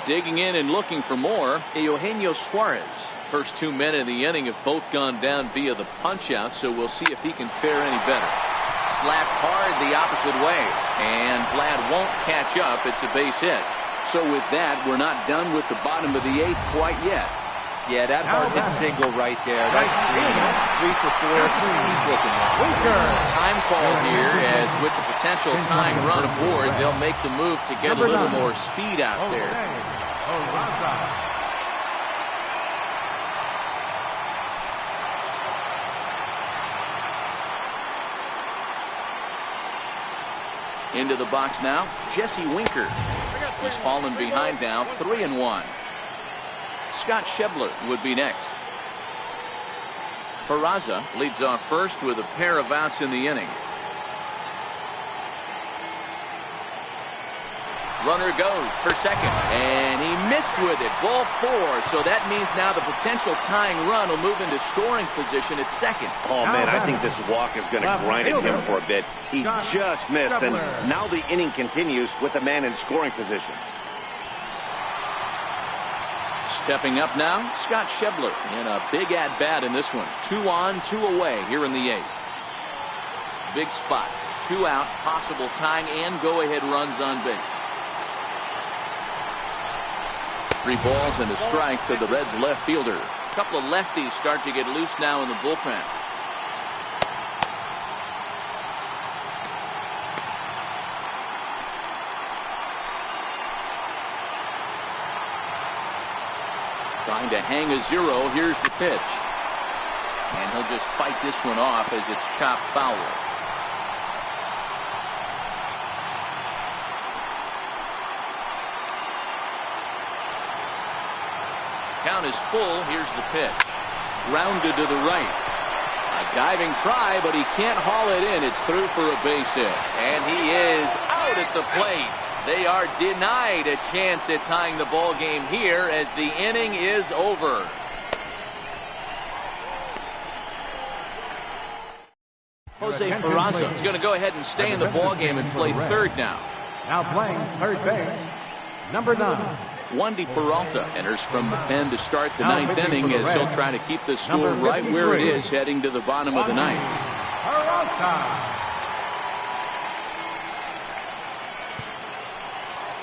Digging in and looking for more, Eugenio Suarez. First 2 men in the inning have both gone down via the punch-out, so we'll see if he can fare any better. Slapped hard the opposite way, and Vlad won't catch up. It's a base hit. So with that, we're not done with the bottom of the 8th quite yet. Yeah, that hard hit single right there. That's 3 for 4. He's looking at time call here, as with the potential tying run aboard, they'll make the move to get a little more speed out there. Into the box now, Jesse Winker. He's fallen behind now, 3-1. Scott Schebler would be next. Peraza leads off first with a pair of outs in the inning. Runner goes for second, and he missed with it. Ball 4, so that means now the potential tying run will move into scoring position at second. Oh, man, I think this walk is going to grind at him for a bit. He just missed, and now the inning continues with a man in scoring position. Stepping up now, Scott Schebler in a big at-bat in this one. 2 on, 2 away here in the 8th. Big spot, 2 out, possible tying and go-ahead runs on base. 3 balls and a strike to the Reds left fielder. A couple of lefties start to get loose now in the bullpen. Trying to hang a 0. Here's the pitch. And he'll just fight this one off as it's chopped foul. Count is full. Here's the pitch. Grounded to the right. A diving try, but he can't haul it in. It's through for a base hit. And he is out at the plate. They are denied a chance at tying the ball game here as the inning is over. Jose Peraza is going to go ahead and stay in the ball game and play third now. Now playing third base, number 9. Wandy Peralta enters from the pen to start the 9th inning as he'll try to keep the score right where it is heading to the bottom of the 9th.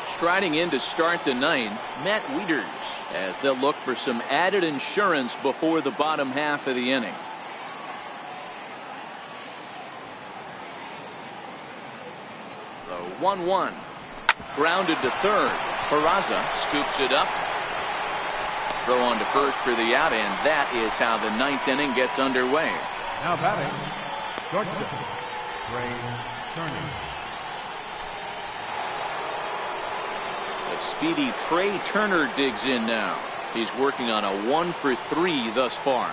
Striding in to start the 9th, Matt Wieters, as they'll look for some added insurance before the bottom half of the inning. The 1-1. Grounded to third. Peraza scoops it up. Throw on to first for the out, and that is how the 9th inning gets underway. Now batting, shortstop, Trey Turner. The speedy Trey Turner digs in now. He's working on a 1 for 3 thus far.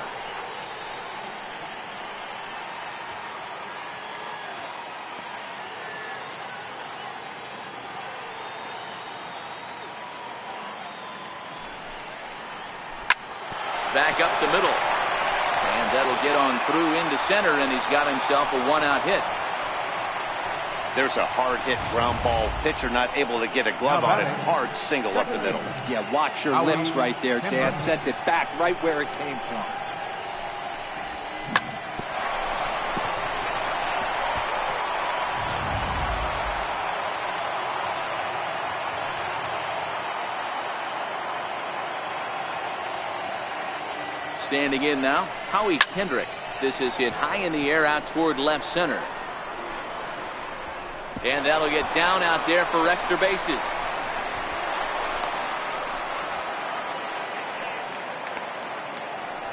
Back up the middle, and that'll get on through into center, and he's got himself a 1-out hit. There's a hard hit ground ball. Pitcher not able to get a glove on it. Hard single up the middle. Yeah, watch your lips right there, Dad. Sent it back right where it came from. Standing in now, Howie Kendrick. This is hit high in the air out toward left center. And that'll get down out there for extra bases.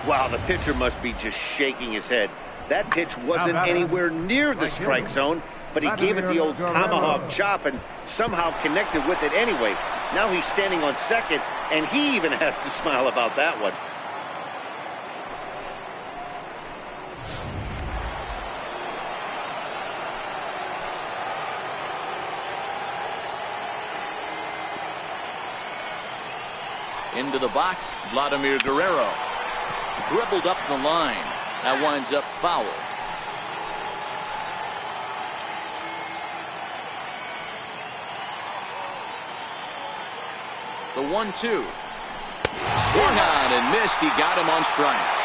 Wow, the pitcher must be just shaking his head. That pitch wasn't anywhere near the strike zone, but he gave it the old tomahawk chop and somehow connected with it anyway. Now he's standing on second, and he even has to smile about that one. Into the box, Vladimir Guerrero. Dribbled up the line. That winds up foul. The 1-2. Swung on and missed. He got him on strikes.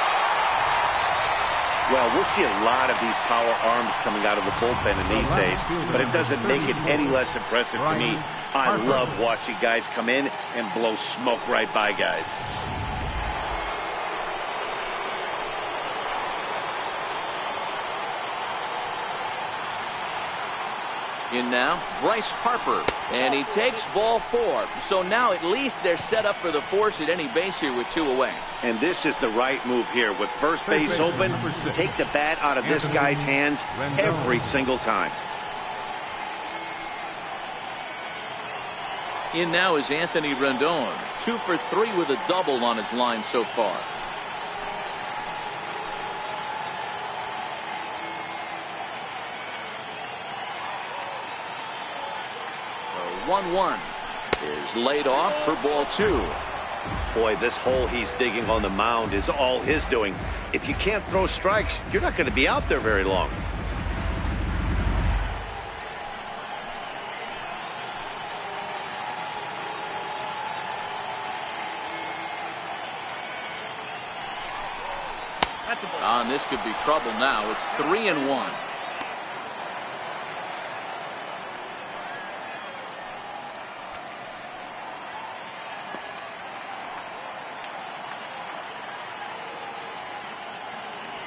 Well, we'll see a lot of these power arms coming out of the bullpen in these days, but it doesn't make it any less impressive to me. I love watching guys come in and blow smoke right by guys. In now, Bryce Harper, and he takes ball 4. So now at least they're set up for the force at any base here with 2 away. And this is the right move here. With first base open, take the bat out of this guy's hands every single time. In now is Anthony Rendon, 2 for 3 with a double on his line so far. The 1-1 is laid off for ball 2. Boy, this hole he's digging on the mound is all his doing. If you can't throw strikes, you're not going to be out there very long. And this could be trouble now. It's 3-1.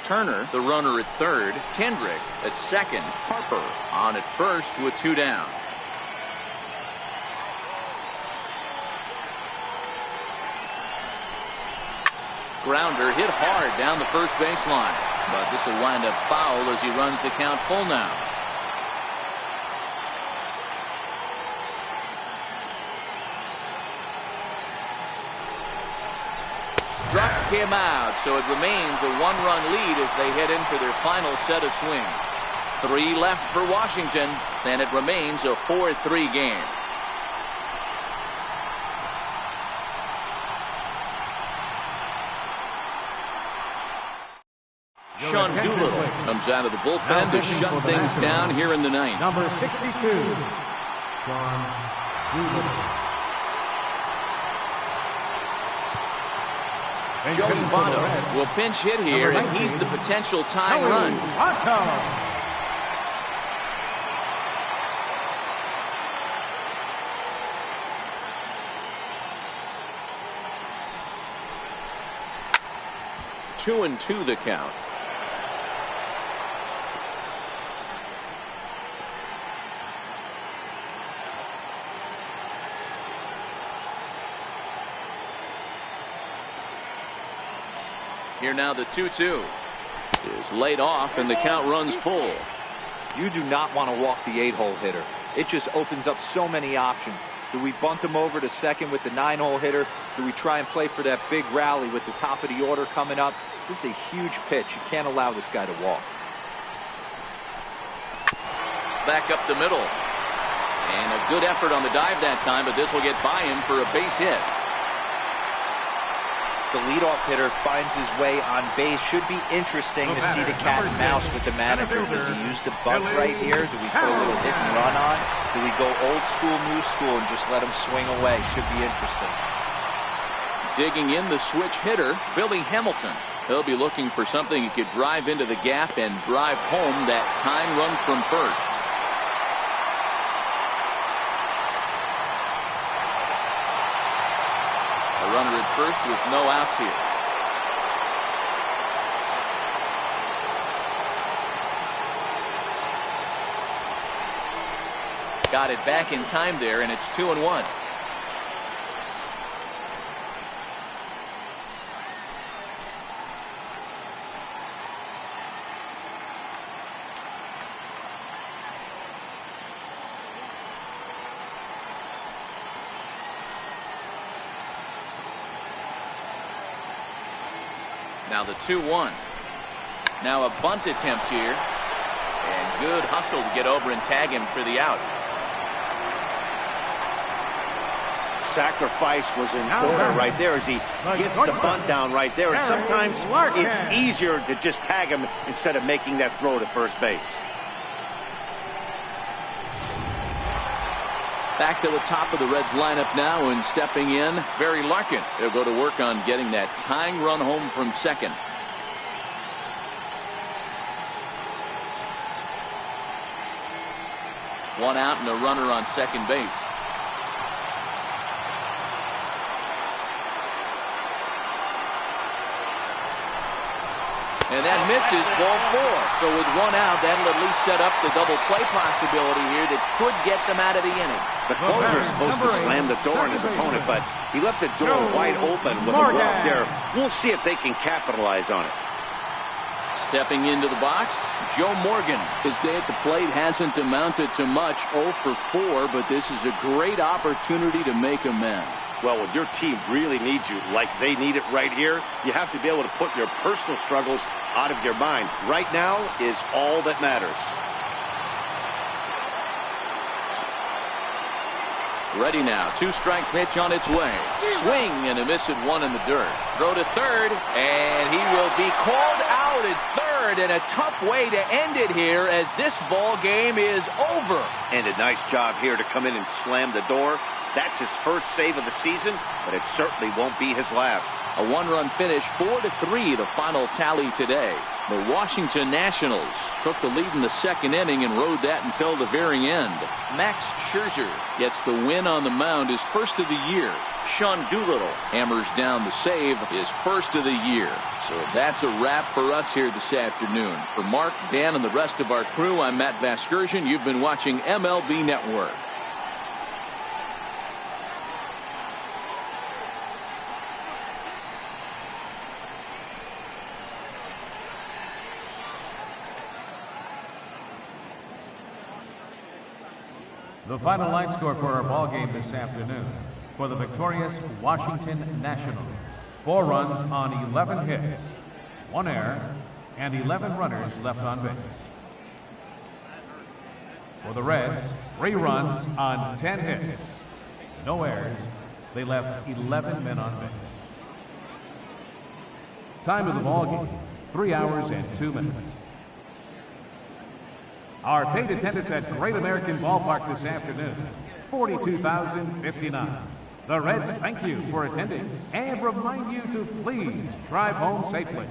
Turner, the runner at third. Kendrick at second. Harper on at first with 2 down. Grounder hit hard down the first baseline, but this will wind up foul as he runs the count full now. Struck him out, so it remains a 1-run lead as they head in for their final set of swings. 3 left for Washington, and it remains a 4-3 game. Sean Doolittle comes out of the bullpen to shut things down here in the ninth. Number 62, Sean Doolittle. Joey Votto will pinch hit here, and he's the potential tying run. 2-2 the count. Here now the 2-2 is laid off and the count runs full. You do not want to walk the 8-hole hitter. It just opens up so many options. Do we bunt him over to second with the 9-hole hitter? Do we try and play for that big rally with the top of the order coming up? This is a huge pitch. You can't allow this guy to walk. Back up the middle. And a good effort on the dive that time, but this will get by him for a base hit. The leadoff hitter finds his way on base. Should be interesting to see the cat and mouse with the manager. Does he use the bunt right here? Do we put a little hit and run on? Do we go old school, new school, and just let him swing away? Should be interesting. Digging in the switch hitter, Billy Hamilton. He'll be looking for something he could drive into the gap and drive home that tying run from first. A runner at first with no outs here. Got it back in time there, and it's 2-1. Now the 2-1. Now a bunt attempt here. And good hustle to get over and tag him for the out. Sacrifice was in order right there as he gets the bunt down right there. And sometimes it's easier to just tag him instead of making that throw to first base. Back to the top of the Reds lineup now, and stepping in, Barry Larkin. He'll go to work on getting that tying run home from second. One out and a runner on second base. And that misses, ball 4. So with one out, that'll at least set up the double play possibility here that could get them out of the inning. The closer is supposed to slam the door on his opponent, but he left the door wide open with a glove there. We'll see if they can capitalize on it. Stepping into the box, Joe Morgan. His day at the plate hasn't amounted to much, 0 for 4, but this is a great opportunity to make amends. Well, when your team really needs you like they need it right here, you have to be able to put your personal struggles out of your mind. Right now is all that matters. Ready now. 2-strike pitch on its way. Swing and a miss at 1 in the dirt. Throw to third, and he will be called out at third, and a tough way to end it here as this ball game is over. And a nice job here to come in and slam the door. That's his first save of the season, but it certainly won't be his last. A 1-run finish, 4-3, the final tally today. The Washington Nationals took the lead in the second inning and rode that until the very end. Max Scherzer gets the win on the mound, his first of the year. Sean Doolittle hammers down the save, his first of the year. So that's a wrap for us here this afternoon. For Mark, Dan, and the rest of our crew, I'm Matt Vasgersian. You've been watching MLB Network. The final line score for our ball game this afternoon. For the victorious Washington Nationals, 4 runs on 11 hits, 1 error, and 11 runners left on base. For the Reds, 3 runs on 10 hits, no errors. They left 11 men on base. Time of the ball game, 3 hours and 2 minutes. Our paid attendance at Great American Ballpark this afternoon, 42,059. The Reds thank you for attending and remind you to please drive home safely.